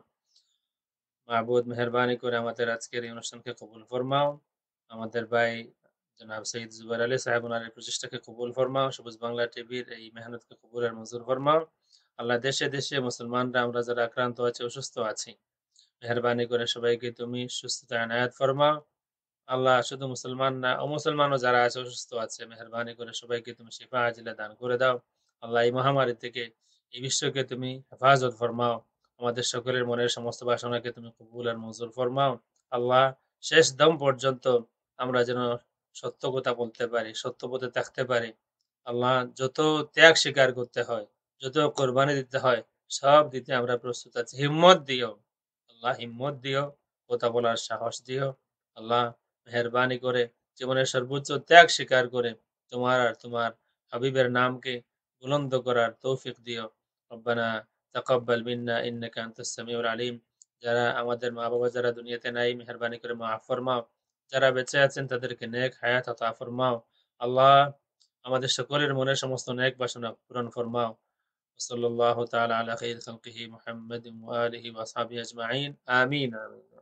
মাহবুদ মেহেরবানি করে আমাদের আজকের এই অনুষ্ঠানকে কবুল ফরমাও। আমাদের ভাই জনাব সৈয়দ জুবাইর আলী সাহেব ওনার এই প্রচেষ্টাকে কবুল ফরমাও। সবুজ বাংলা টিভির এই মেহনতকে কবুলের মঞ্জুর ফরমাও। আল্লাহ দেশে দেশে মুসলমানরা আমরা যারা আক্রান্ত আছি অসুস্থ আছি মেহরবানি করে সবাইকে তুমি সুস্থতা এনায়েত ফরমাও। আল্লাহ শুধু মুসলমান না অমুসলমানও যারা আছে অসুস্থ আছে মেহরবানি করে সবাইকে তুমি শিফা আজিলা দান করে দাও। আল্লাহ এই মহামারী থেকে এই বিশ্বকে তুমি হেফাজত ফরমাও। আমাদের সকলের মনের সমস্ত বাসনাকে তুমি কবুল আর মঞ্জুর ফরমাও। আল্লাহ শেষ দম পর্যন্ত আমরা যেন সত্য কথা বলতে পারি, সত্য পথে থাকতে পারি। আল্লাহ যত ত্যাগ স্বীকার করতে হয়, যত কোরবানি দিতে হয় সব দিতে আমরা প্রস্তুত আছি। হিম্মত দিও আল্লাহ, হিম্মত দিও, কথা বলার সাহস দিও। আল্লাহ মেহরবানি করে জীবনের সর্বোচ্চ ত্যাগ স্বীকার করে তোমার আর তোমার হাবিবের নামকে বুলন্দ করার তৌফিক দিও। রব্বানা তাকাব্বাল মিন্না ইন্নাকা আনতাস সামিউল আলিম। যারা আমাদের মা বাবা যারা দুনিয়াতে নাই মেহরবানি করে মাফ ফরমাও। যারা বেঁচে আছেন তাদেরকে নেক হায়াত আতা ফরমাও। আল্লাহ আমাদের সকলের মনের সমস্ত নেক বাসনা পূরণ ফরমাও। সাল্লাল্লাহু তাআলা আলা খাইরি খালকিহি মুহাম্মাদিন ওয়া আলিহি ওয়া আসহাবিহি আজমাইন। আমিন আমিন।